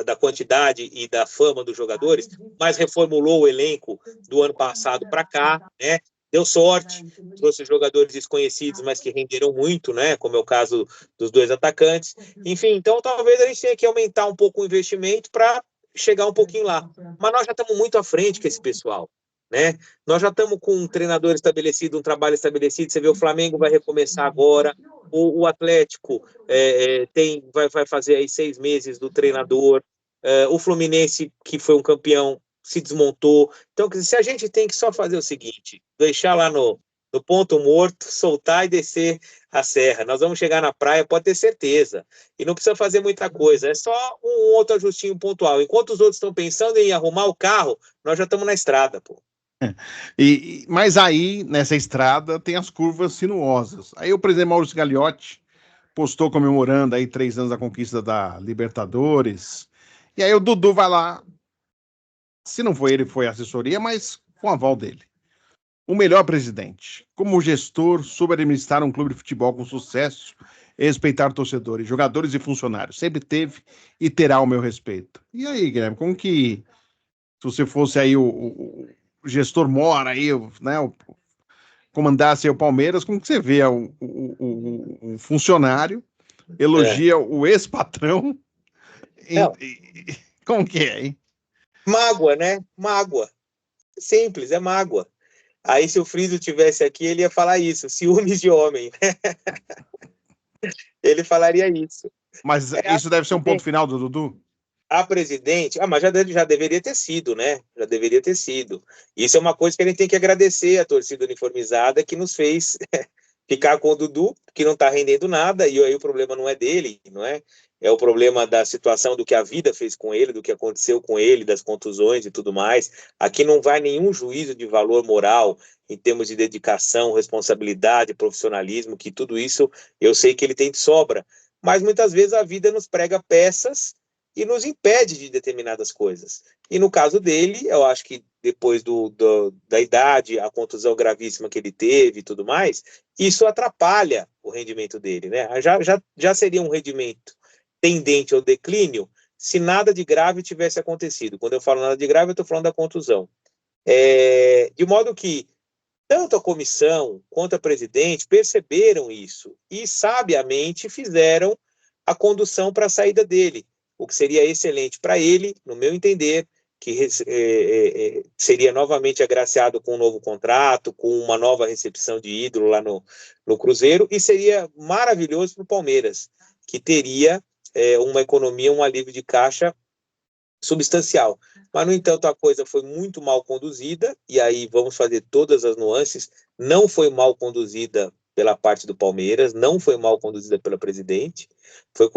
da quantidade e da fama dos jogadores, mas reformulou o elenco do ano passado para cá, né? Deu sorte, trouxe jogadores desconhecidos, mas que renderam muito, né? Como é o caso dos dois atacantes. Enfim, então talvez a gente tenha que aumentar um pouco o investimento para chegar um pouquinho lá. Mas nós já estamos muito à frente com esse pessoal, né? Nós já estamos com um treinador estabelecido, um trabalho estabelecido. Você vê, o Flamengo vai recomeçar agora, o Atlético vai fazer aí 6 meses do treinador, o Fluminense, que foi um campeão, se desmontou. Então, se a gente tem que só fazer o seguinte, deixar lá no ponto morto, soltar e descer a serra. Nós vamos chegar na praia, pode ter certeza. E não precisa fazer muita coisa, é só um outro ajustinho pontual. Enquanto os outros estão pensando em arrumar o carro, nós já estamos na estrada, pô. Mas aí, nessa estrada, tem as curvas sinuosas. Aí o presidente Maurício Gagliotti postou comemorando aí 3 anos da conquista da Libertadores. E aí o Dudu vai lá, se não foi ele, foi a assessoria, mas com aval dele. O melhor presidente. Como gestor, soube administrar um clube de futebol com sucesso e respeitar torcedores, jogadores e funcionários. Sempre teve e terá o meu respeito. E aí, Guilherme, como que, se você fosse aí o gestor mora aí, né, comandasse aí o Palmeiras, como que você vê o funcionário, elogia o ex-patrão, como que é, hein? Mágoa, né? Mágoa. Simples, é mágoa. Aí, se o Friso tivesse aqui, ele ia falar isso, ciúmes de homem. Ele falaria isso. Mas isso deve ser um ponto final do Dudu? A presidente, mas já deveria ter sido, né? Já deveria ter sido. Isso é uma coisa que a gente tem que agradecer à torcida uniformizada que nos fez ficar com o Dudu, que não está rendendo nada, e aí o problema não é dele, não é? É o problema da situação do que a vida fez com ele, do que aconteceu com ele, das contusões e tudo mais. Aqui não vai nenhum juízo de valor moral em termos de dedicação, responsabilidade, profissionalismo, que tudo isso eu sei que ele tem de sobra. Mas muitas vezes a vida nos prega peças e nos impede de determinadas coisas. E no caso dele, eu acho que depois da idade, a contusão gravíssima que ele teve e tudo mais, isso atrapalha o rendimento dele, né? Já seria um rendimento tendente ao declínio se nada de grave tivesse acontecido. Quando eu falo nada de grave, eu estou falando da contusão. De modo que tanto a comissão quanto a presidente perceberam isso e sabiamente fizeram a condução para a saída dele, o que seria excelente para ele, no meu entender, que seria novamente agraciado com um novo contrato, com uma nova recepção de ídolo lá no Cruzeiro, e seria maravilhoso para o Palmeiras, que teria uma economia, um alívio de caixa substancial. Mas, no entanto, a coisa foi muito mal conduzida, e aí vamos fazer todas as nuances, não foi mal conduzida pela parte do Palmeiras, não foi mal conduzida pela presidente, foi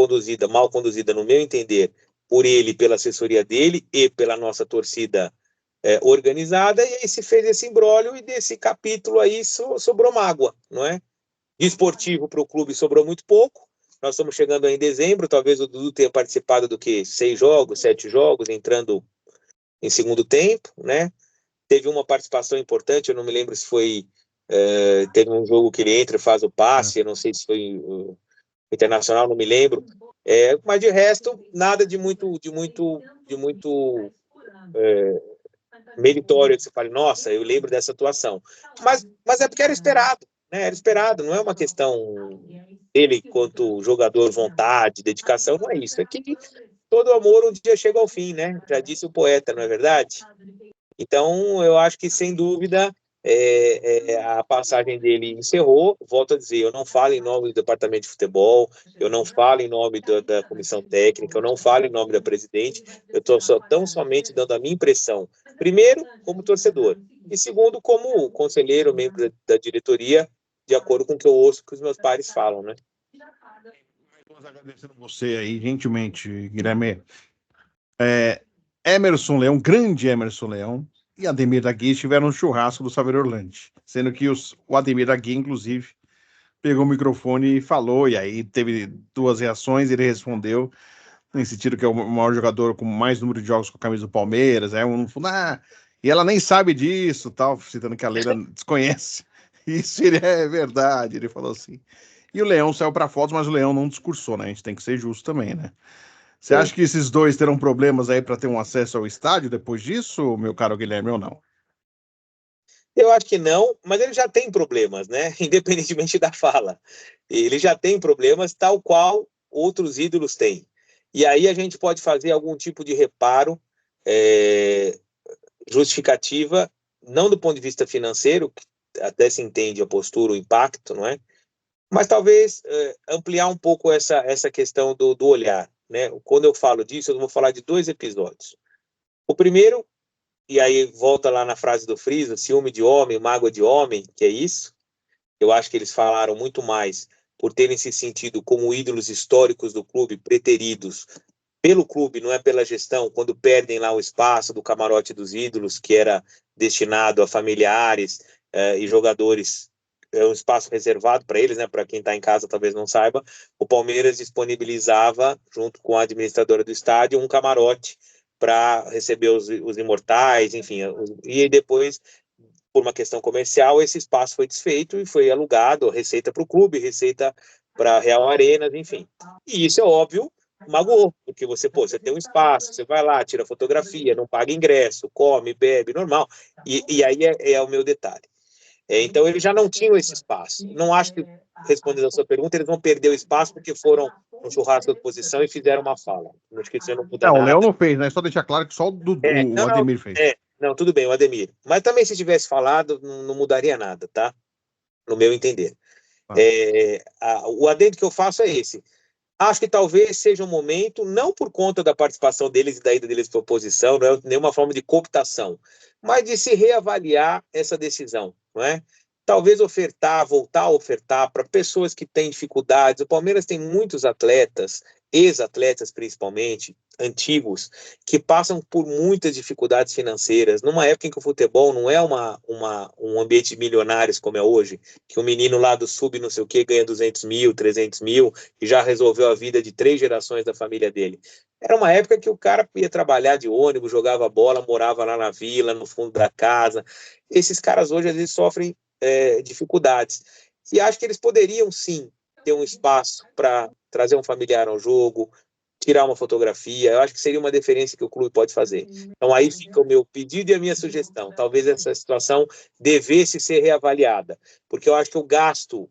mal conduzida, no meu entender, por ele, pela assessoria dele e pela nossa torcida organizada, e aí se fez esse imbróglio e desse capítulo aí sobrou mágoa, não é? De esportivo para o clube sobrou muito pouco. Nós estamos chegando aí em dezembro, talvez o Dudu tenha participado do que 6 jogos, 7 jogos, entrando em segundo tempo, né? Teve uma participação importante, eu não me lembro se foi teve um jogo que ele entra e faz o passe, eu não sei se foi Internacional, não me lembro. Mas de resto, nada de muito meritório que você fale, nossa, eu lembro dessa atuação. Mas é porque era esperado, né? Era esperado, não é uma questão dele quanto jogador, vontade, dedicação, não é isso. É que todo amor um dia chega ao fim, né? Já disse o poeta, não é verdade? Então, eu acho que, sem dúvida, a passagem dele encerrou. Volto a dizer, eu não falo em nome do departamento de futebol, eu não falo em nome da comissão técnica, eu não falo em nome da presidente, eu estou tão somente dando a minha impressão, primeiro, como torcedor, e segundo, como conselheiro, membro da diretoria, de acordo com o que eu ouço que os meus pares falam, né? Nós agradecendo você aí, gentilmente, Guilherme. Emerson Leão, grande Emerson Leão, e Ademir da Guia estiveram no churrasco do Saveiro Orlandi, sendo que o Ademir da Guia, inclusive, pegou o microfone e falou, e aí teve 2 reações, ele respondeu, nesse sentido que é o maior jogador com mais número de jogos com a camisa do Palmeiras, um falou, e ela nem sabe disso, tal, citando que a Leila desconhece. Isso é verdade, ele falou assim. E o Leão saiu para fotos, mas o Leão não discursou, né? A gente tem que ser justo também, né? Você acha que esses dois terão problemas aí para ter um acesso ao estádio depois disso, meu caro Guilherme, ou não? Eu acho que não, mas ele já tem problemas, né? Independentemente da fala. Ele já tem problemas tal qual outros ídolos têm. E aí a gente pode fazer algum tipo de reparo, justificativa, não do ponto de vista financeiro, que até se entende a postura, o impacto, não é? Mas talvez ampliar um pouco essa questão do olhar, né? Quando eu falo disso, eu vou falar de 2 episódios. O primeiro, e aí volta lá na frase do Frieza, ciúme de homem, mágoa de homem, que é isso. Eu acho que eles falaram muito mais por terem se sentido como ídolos históricos do clube, preteridos pelo clube, não é pela gestão, quando perdem lá o espaço do camarote dos ídolos, que era destinado a familiares e jogadores, um espaço reservado para eles, né? Para quem está em casa talvez não saiba, o Palmeiras disponibilizava, junto com a administradora do estádio, um camarote para receber os imortais, enfim, e depois, por uma questão comercial, esse espaço foi desfeito e foi alugado, receita para o clube, receita para a Real Arenas, enfim. E isso é óbvio, magoou, porque você tem um espaço, você vai lá, tira fotografia, não paga ingresso, come, bebe, normal, e aí é o meu detalhe. Então, eles já não tinham esse espaço. Não acho que, respondendo a sua pergunta, eles vão perder o espaço porque foram no churrasco da oposição e fizeram uma fala. Acho que isso não muda Não, o nada. Léo não fez, né? Só deixar claro que só o Ademir fez. Não, tudo bem, o Ademir. Mas também, se tivesse falado, não mudaria nada, tá? No meu entender. O adendo que eu faço é esse. Acho que talvez seja um momento, não por conta da participação deles e da ida deles para a oposição, não é nenhuma forma de cooptação, mas de se reavaliar essa decisão, não é? Talvez voltar a ofertar para pessoas que têm dificuldades. O Palmeiras tem muitos atletas, ex-atletas principalmente, antigos, que passam por muitas dificuldades financeiras. Numa época em que o futebol não é um ambiente de milionários como é hoje, que um menino lá do sub não sei o que ganha 200 mil, 300 mil e já resolveu a vida de 3 gerações da família dele. Era uma época que o cara ia trabalhar de ônibus, jogava bola, morava lá na vila, no fundo da casa. Esses caras hoje às vezes sofrem dificuldades. E acho que eles poderiam sim ter um espaço para trazer um familiar ao jogo, tirar uma fotografia. Eu acho que seria uma deferência que o clube pode fazer. Então aí fica o meu pedido e a minha sugestão. Talvez essa situação devesse ser reavaliada, porque eu acho que o gasto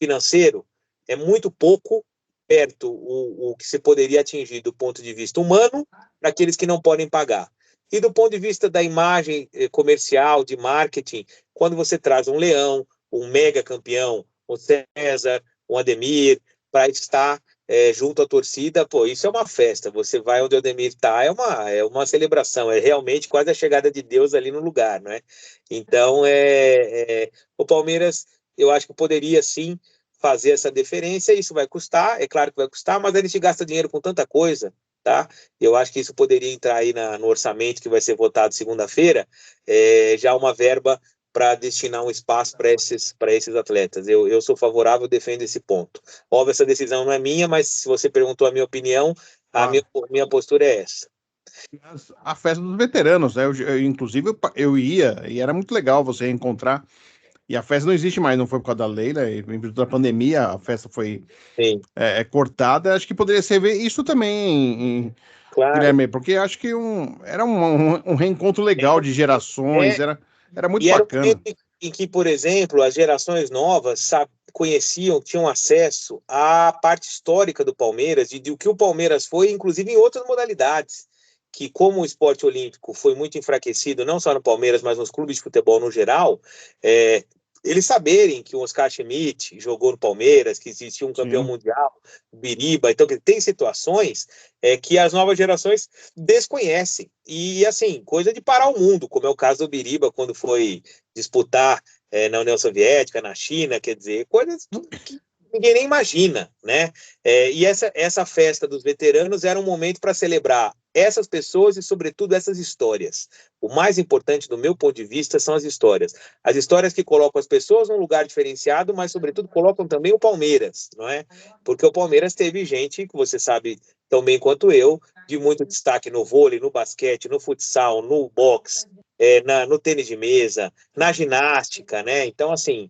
financeiro é muito pouco perto o que se poderia atingir do ponto de vista humano para aqueles que não podem pagar. E do ponto de vista da imagem comercial, de marketing, quando você traz um Leão, um mega campeão, um César, um Ademir, para estar junto à torcida, isso é uma festa. Você vai onde o Ademir está, é uma celebração, é realmente quase a chegada de Deus ali no lugar, não é? Então, o Palmeiras eu acho que poderia sim fazer essa deferência. Isso vai custar, é claro que vai custar, mas a gente gasta dinheiro com tanta coisa, tá? Eu acho que isso poderia entrar aí no orçamento que vai ser votado segunda-feira, já uma verba para destinar um espaço para esses atletas. Eu sou favorável, defendo esse ponto. Óbvio, essa decisão não é minha, mas se você perguntou a minha opinião, a minha postura é essa. A festa dos veteranos, né? Inclusive, eu ia, e era muito legal você encontrar. E a festa não existe mais, não foi por causa da Leila, em virtude da pandemia, a festa foi cortada. Acho que poderia ser isso também, claro. Guilherme, porque acho que era um reencontro legal de gerações, era muito bacana. Era um em que, por exemplo, as gerações novas conheciam, tinham acesso à parte histórica do Palmeiras, de o que o Palmeiras foi, inclusive em outras modalidades, que como o esporte olímpico foi muito enfraquecido, não só no Palmeiras, mas nos clubes de futebol no geral, eles saberem que o Oscar Schmidt jogou no Palmeiras, que existia um campeão mundial, o Biriba, então tem situações que as novas gerações desconhecem. E, assim, coisa de parar o mundo, como é o caso do Biriba, quando foi disputar na União Soviética, na China, quer dizer, coisas que ninguém nem imagina, né? E essa festa dos veteranos era um momento para celebrar essas pessoas e, sobretudo, essas histórias. O mais importante, do meu ponto de vista, são as histórias. As histórias que colocam as pessoas num lugar diferenciado, mas, sobretudo, colocam também o Palmeiras, não é? Porque o Palmeiras teve gente, que você sabe tão bem quanto eu, de muito destaque no vôlei, no basquete, no futsal, no boxe, no tênis de mesa, na ginástica, né? Então, assim,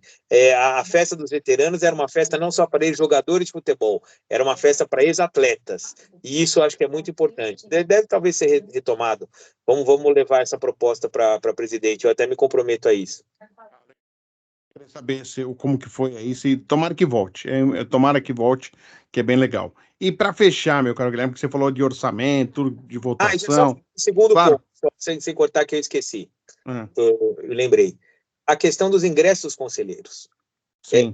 a festa dos veteranos era uma festa não só para ex-jogadores de futebol, era uma festa para ex-atletas. E isso eu acho que é muito importante. Deve talvez ser retomado. Vamos levar essa proposta para presidente. Eu até me comprometo a isso. Queria saber como que foi aí, se tomara que volte. Tomara que volte, que é bem legal. E para fechar, meu caro Guilherme, que você falou de orçamento, de votação. Isso é só um segundo ponto, sem cortar que eu esqueci. Eu lembrei. A questão dos ingressos dos conselheiros.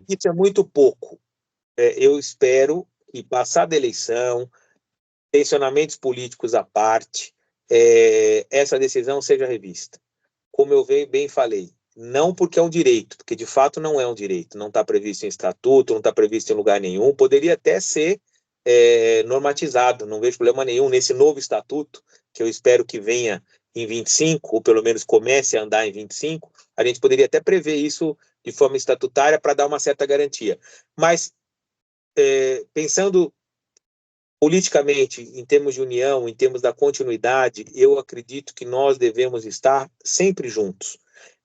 Isso é muito pouco. Eu espero que, passada a eleição, tensionamentos políticos à parte, essa decisão seja revista. Como eu bem falei, não porque é um direito, porque de fato não é um direito, não está previsto em estatuto, não está previsto em lugar nenhum, poderia até ser normatizado, não vejo problema nenhum nesse novo estatuto, que eu espero que venha em 25, ou pelo menos comece a andar em 25, a gente poderia até prever isso de forma estatutária para dar uma certa garantia. Mas, pensando politicamente, em termos de união, em termos da continuidade, eu acredito que nós devemos estar sempre juntos,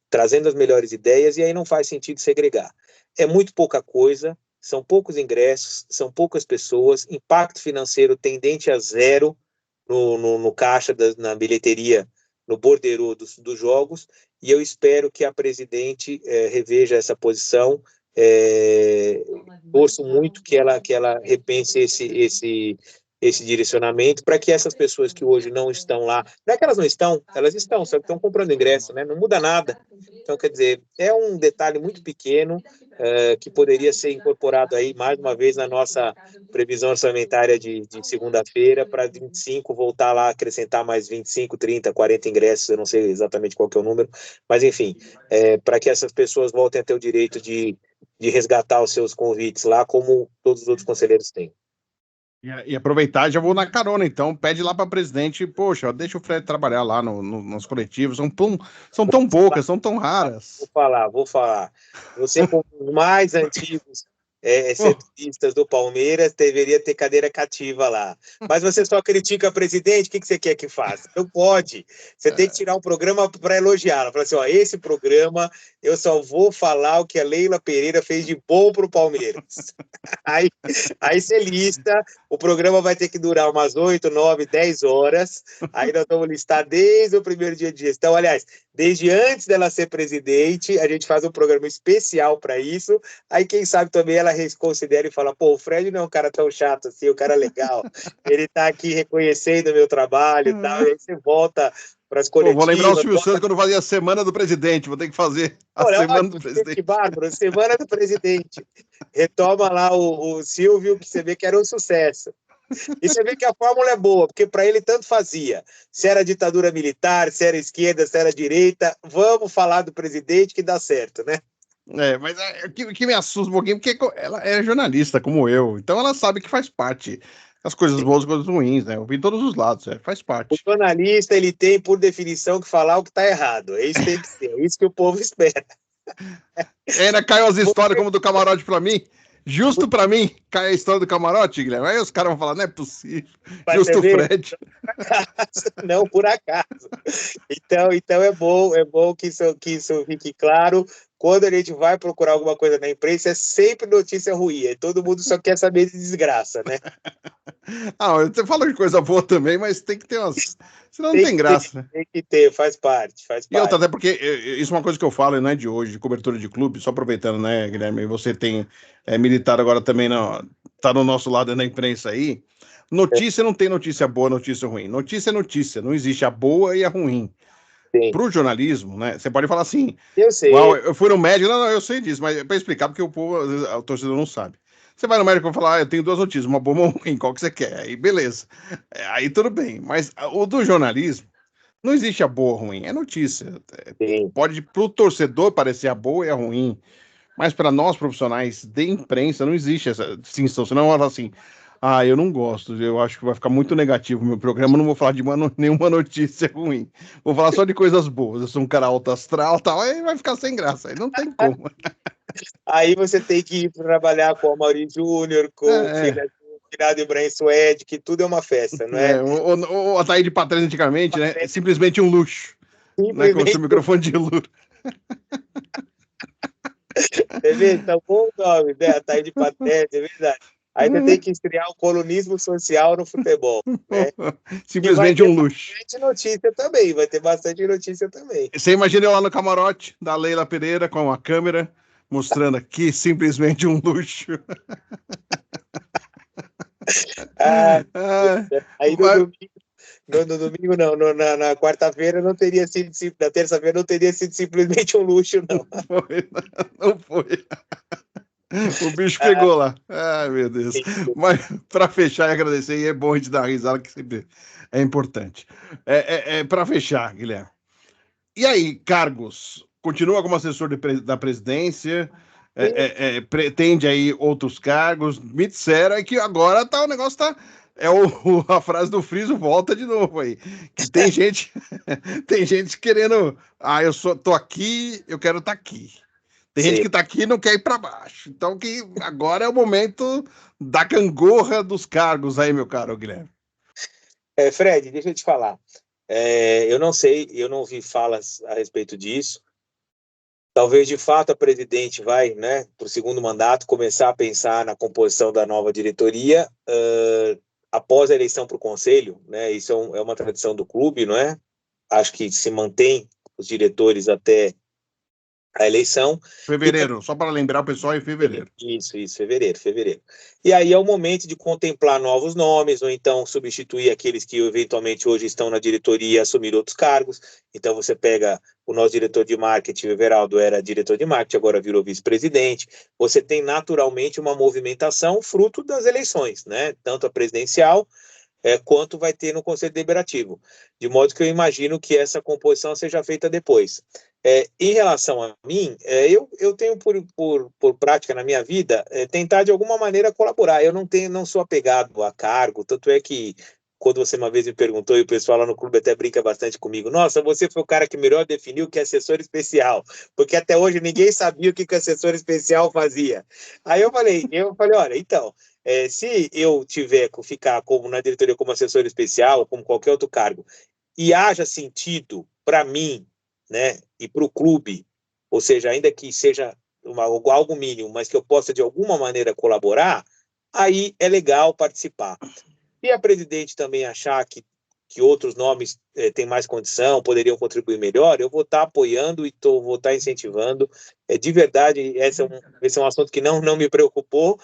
trazendo as melhores ideias, e aí não faz sentido segregar. É muito pouca coisa, são poucos ingressos, são poucas pessoas, impacto financeiro tendente a zero no caixa, na bilheteria, no borderô dos jogos, e eu espero que a presidente reveja essa posição. Torço muito que ela repense esse direcionamento para que essas pessoas que hoje não estão lá, não é que elas não estão, elas estão, só que estão comprando ingresso, né? Não muda nada. Então, quer dizer, é um detalhe muito pequeno que poderia ser incorporado aí, mais uma vez, na nossa previsão orçamentária de segunda-feira, para 25 voltar lá, acrescentar mais 25, 30, 40 ingressos, eu não sei exatamente qual que é o número, mas, enfim, para que essas pessoas voltem a ter o direito de resgatar os seus convites lá, como todos os outros conselheiros têm. E aproveitar, já vou na carona, então, pede lá para presidente, poxa, deixa o Fred trabalhar lá nos coletivos, são tão poucas, são tão raras. Vou falar. Você, como os mais antigos setoristas do Palmeiras, deveria ter cadeira cativa lá. Mas você só critica a presidente, o que você quer que faça? Não pode. Você tem que tirar um programa para elogiá-la. Falar assim, ó, esse programa eu só vou falar o que a Leila Pereira fez de bom para o Palmeiras. Aí você lista, o programa vai ter que durar umas 8, 9, 10 horas. Aí nós vamos listar desde o primeiro dia de gestão. Aliás, desde antes dela ser presidente, a gente faz um programa especial para isso. Aí, quem sabe, também ela reconsidera e fala, pô, o Fred não é um cara tão chato assim, um cara legal. Ele tá aqui reconhecendo o meu trabalho e tal. E aí você volta para as coletivas. Vou lembrar o Silvio Santos quando fazia a Semana do Presidente. Vou ter que fazer Semana do Presidente. Que bárbaro, Semana do Presidente. Retoma lá o Silvio, que você vê que era um sucesso. E você vê que a fórmula é boa, porque para ele tanto fazia. Se era ditadura militar, se era esquerda, se era direita, vamos falar do presidente que dá certo, né? Mas o que me assusta um pouquinho, porque ela é jornalista, como eu, então ela sabe que faz parte. As coisas boas, as coisas ruins, né? Eu vi todos os lados, faz O parte. jornalista, ele tem, por definição, que falar o que está errado. É isso que tem que ser, é isso que o povo espera. Ainda caiu as histórias como do camarote pra mim. Justo pra mim, cai a história do camarote, Guilherme. Aí os caras vão falar, não é possível. Mas você Justo o vê, Fred. não por acaso. Então é bom que isso fique claro. Quando a gente vai procurar alguma coisa na imprensa, é sempre notícia ruim. E todo mundo só quer saber de desgraça, né? Você fala de coisa boa também, mas tem que ter umas. Senão não tem graça, né? Tem que ter, faz parte, faz E outra, parte. até porque isso é uma coisa que eu falo, e não é de hoje, de cobertura de clube, só aproveitando, né, Guilherme? Você tem militar agora também, não, tá no nosso lado na imprensa aí. Notícia não tem notícia boa, notícia ruim. Notícia é notícia, não existe a boa e a ruim. Sim, Para o jornalismo, né? Você pode falar assim, eu uau, sei. eu fui no médico, não, eu sei disso, mas é para explicar, porque o povo, às vezes, o torcedor não sabe. Você vai no médico e falar, eu tenho duas notícias, uma boa e uma ruim, qual que você quer? Aí beleza. Aí tudo bem. Mas o do jornalismo, não existe a boa ou ruim, é notícia. Sim. Pode para o torcedor parecer a boa e a ruim, mas para nós profissionais de imprensa não existe essa distinção. Senão ela fala assim, eu não gosto, eu acho que vai ficar muito negativo o meu programa, não vou falar de nenhuma notícia ruim. Vou falar só de coisas boas. Eu sou um cara alto astral, tal, aí vai ficar sem graça, aí não tem como. Aí você tem que ir trabalhar com o Amaury Júnior, com o É, finado Ibrahim Suede, que tudo é uma festa, não é? o Ataíde Patrese antigamente, né? É simplesmente um luxo, né? Com o seu Simplesmente, microfone de luz. você vê, tá bom o nome, né? Tá aí de patente, é verdade. Aí você tem que estrear o colunismo social no futebol, né? E vai Simplesmente ter um luxo. bastante notícia também, vai ter bastante notícia também. Você imagina eu lá no camarote da Leila Pereira com a câmera mostrando aqui simplesmente um luxo. Ah, Ah, aí mas, no domingo não, na quarta-feira não teria sido, na terça-feira não teria sido simplesmente um luxo, não. foi, não foi. O bicho Ah, pegou lá. Ai, meu Deus. Mas para fechar e agradecer, e é bom a gente dar risada, que sempre é importante. Para fechar, Guilherme. E aí, cargos? Continua como assessor da presidência? Pretende aí outros cargos? Me disseram que agora o negócio tá. A frase do Friso volta de novo aí. Que tem gente, tem gente querendo. Tô aqui, eu quero estar aqui. Tem gente sim. que tá aqui e não quer ir para baixo. Então, que agora é o momento da gangorra dos cargos aí, meu caro Guilherme. Fred, deixa eu te falar. Eu não sei, eu não ouvi falas a respeito disso. Talvez, de fato, a presidente vai, né, para o segundo mandato, começar a pensar na composição da nova diretoria após a eleição para o conselho, né? Isso é uma tradição do clube, não é? Acho que se mantém os diretores até a eleição. E Fevereiro, só para lembrar o pessoal, em fevereiro. isso, fevereiro. E aí é o momento de contemplar novos nomes, ou então substituir aqueles que eventualmente hoje estão na diretoria e assumir outros cargos. Então você pega o nosso diretor de marketing, o Everaldo era diretor de marketing, agora virou vice-presidente. Você tem naturalmente uma movimentação fruto das eleições, né? Tanto a presidencial quanto vai ter no Conselho Deliberativo. De modo que eu imagino que essa composição seja feita depois. Em relação a mim, eu tenho por prática na minha vida tentar de alguma maneira colaborar. Eu não sou apegado a cargo, tanto é que quando você uma vez me perguntou, e o pessoal lá no clube até brinca bastante comigo, nossa, você foi o cara que melhor definiu o que é assessor especial, porque até hoje ninguém sabia o que assessor especial fazia. Aí eu falei, olha, então, se eu ficar como na diretoria como assessor especial, como qualquer outro cargo, e haja sentido para mim, né, e para o clube, ou seja, ainda que seja algo mínimo, mas que eu possa de alguma maneira colaborar, aí é legal participar. Se a presidente também achar que outros nomes têm mais condição, poderiam contribuir melhor, eu vou estar apoiando e vou estar incentivando. De verdade, esse é um assunto que não me preocupou,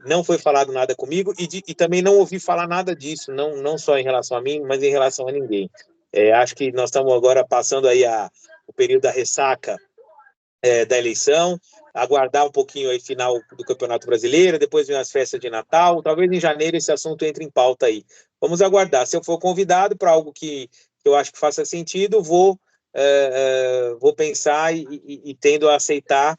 não foi falado nada comigo e também não ouvi falar nada disso, não só em relação a mim, mas em relação a ninguém. Acho que nós estamos agora passando aí o período da ressaca da eleição, aguardar um pouquinho aí final do Campeonato Brasileiro, depois vem as festas de Natal, talvez em janeiro esse assunto entre em pauta aí. Vamos aguardar. Se eu for convidado para algo que eu acho que faça sentido, vou vou pensar e tendo a aceitar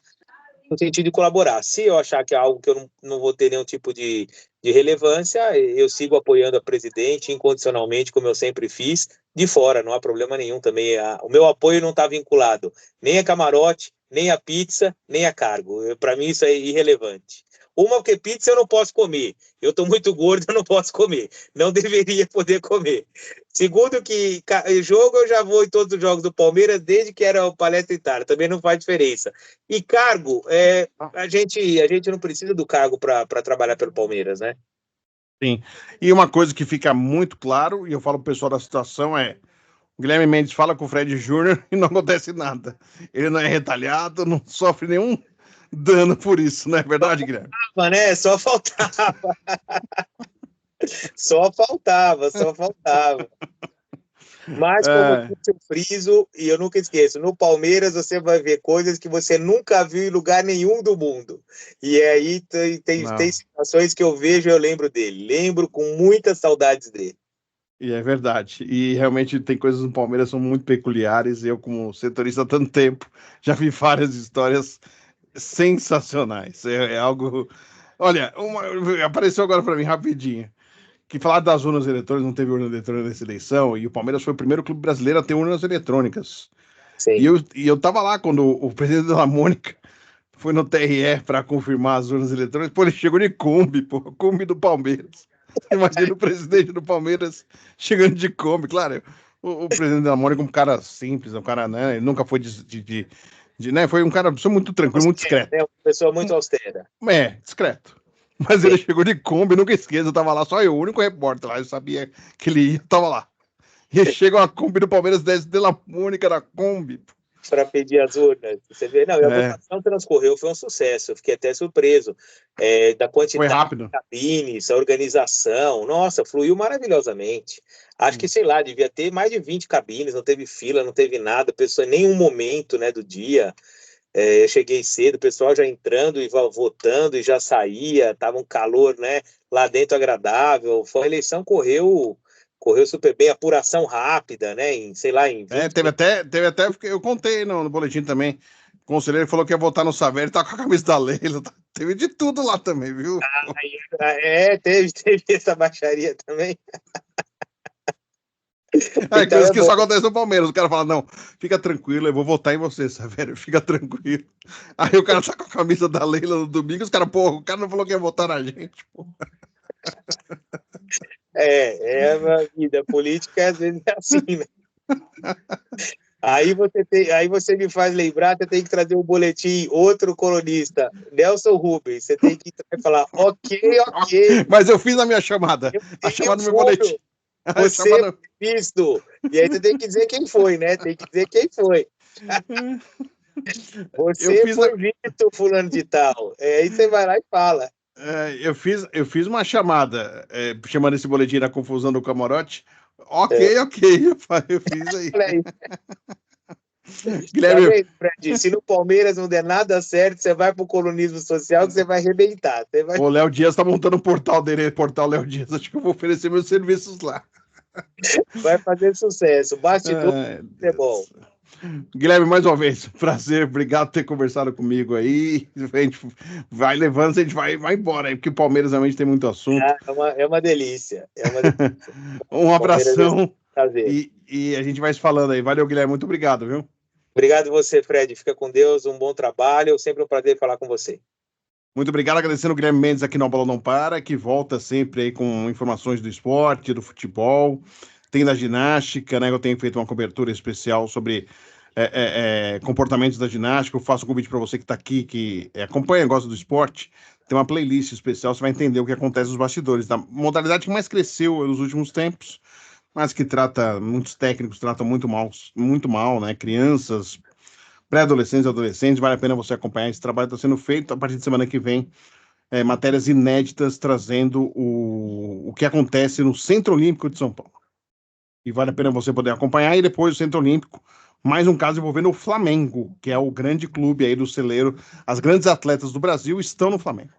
no sentido de colaborar. Se eu achar que é algo que eu não vou ter nenhum tipo de relevância, eu sigo apoiando a presidente incondicionalmente, como eu sempre fiz, de fora, não há problema nenhum também. O meu apoio não está vinculado nem a camarote, nem a pizza, nem a cargo. Para mim isso é irrelevante. Uma, porque pizza eu não posso comer. Eu estou muito gordo, eu não posso comer. Não deveria poder comer. Segundo, que jogo eu já vou em todos os jogos do Palmeiras desde que era o Palestra Itália. Também não faz diferença. E cargo, a gente não precisa do cargo para trabalhar pelo Palmeiras, né? Sim. E uma coisa que fica muito claro, e eu falo pro pessoal da situação, o Guilherme Mendes fala com o Fred Júnior e não acontece nada. Ele não é retalhado, não sofre nenhum dano por isso, não é verdade, Guilherme? Né? Só faltava. Só faltava. Mas, como eu friso, e eu nunca esqueço, no Palmeiras você vai ver coisas que você nunca viu em lugar nenhum do mundo. E aí tem situações que eu vejo e eu lembro dele. Lembro com muitas saudades dele. E é verdade. E realmente tem coisas no Palmeiras que são muito peculiares. Eu, como setorista há tanto tempo, já vi várias histórias sensacionais. É algo... Olha, apareceu agora para mim rapidinho. Que falar das urnas eletrônicas, não teve urna eletrônica nessa eleição, e o Palmeiras foi o primeiro clube brasileiro a ter urnas eletrônicas. Sim. E eu tava lá quando o presidente da Mônica foi no TRE para confirmar as urnas eletrônicas. Pô, ele chegou de Kombi, pô, Kombi do Palmeiras. Imagina o presidente do Palmeiras chegando de Kombi. Claro, o presidente da Mônica é um cara simples, um cara, né? Ele nunca foi né? Foi um cara muito tranquilo, muito discreto. É uma pessoa muito austera. Discreto. Mas ele chegou de Kombi, nunca esqueço, eu tava lá, só eu, o único repórter lá, eu sabia que ele ia, tava lá. E chega uma Kombi do Palmeiras, desce de La Mônica da Kombi. Para pedir as urnas. Você vê, não, a votação transcorreu, foi um sucesso, eu fiquei até surpreso da quantidade de cabines, a organização, nossa, fluiu maravilhosamente. Acho que, sei lá, devia ter mais de 20 cabines, não teve fila, não teve nada, pessoa em nenhum momento, né, do dia. Eu cheguei cedo, o pessoal já entrando e votando e já saía, tava um calor, né, lá dentro agradável. A eleição correu super bem, apuração rápida, né, em 20 teve até, eu contei no boletim também, o conselheiro falou que ia votar no Savério, tá com a camisa da Leila, teve de tudo lá também, viu? Teve essa baixaria também. Então, coisa que só acontece no Palmeiras. O cara fala, não, fica tranquilo, eu vou votar em você, Savério, fica tranquilo. Aí o cara tá com a camisa da Leila no domingo, os caras, porra, o cara não falou que ia votar na gente, porra. É a vida política, às vezes é assim, né? Aí você me faz lembrar, você tem que trazer um boletim, outro colunista, Nelson Rubens, você tem que falar, ok. Mas eu fiz a minha chamada, a chamada do meu boletim. Você foi visto. E aí você tem que dizer quem foi, né? Tem que dizer quem foi. Você foi visto, fulano de tal. Aí você vai lá e fala. Eu fiz uma chamada, chamando esse boletim da confusão do camarote. Ok. Eu fiz aí. Guilherme, tá vendo, Fred? Se no Palmeiras não der nada certo, você vai pro colunismo social que você vai arrebentar. O Léo Dias tá montando um portal dele, portal Léo Dias. Acho que eu vou oferecer meus serviços lá. Vai fazer sucesso. Bastidor é bom. Guilherme, mais uma vez, prazer, obrigado por ter conversado comigo aí. A gente vai levando, a gente vai embora aí, porque o Palmeiras realmente tem muito assunto. É uma delícia. Um abração e a gente vai se falando aí. Valeu, Guilherme, muito obrigado, viu? Obrigado você, Fred. Fica com Deus, um bom trabalho. Sempre um prazer falar com você. Muito obrigado, agradecendo o Guilherme Mendes aqui no A Bola Não Para, que volta sempre aí com informações do esporte, do futebol, tem da ginástica, né? Eu tenho feito uma cobertura especial sobre comportamentos da ginástica. Eu faço um convite para você que está aqui, que acompanha, gosta do esporte, tem uma playlist especial, você vai entender o que acontece nos bastidores, da modalidade que mais cresceu nos últimos tempos, mas que muitos técnicos tratam muito mal, né? Crianças, pré-adolescentes, adolescentes, vale a pena você acompanhar. Esse trabalho está sendo feito a partir de semana que vem, matérias inéditas trazendo o que acontece no Centro Olímpico de São Paulo. E vale a pena você poder acompanhar. E depois o Centro Olímpico, mais um caso envolvendo o Flamengo, que é o grande clube aí do celeiro. As grandes atletas do Brasil estão no Flamengo.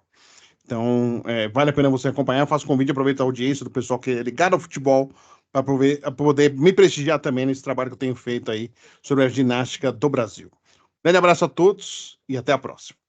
Então, vale a pena você acompanhar. Eu faço convite, aproveita a audiência do pessoal que é ligado ao futebol para poder me prestigiar também nesse trabalho que eu tenho feito aí sobre a ginástica do Brasil. Grande abraço a todos e até a próxima.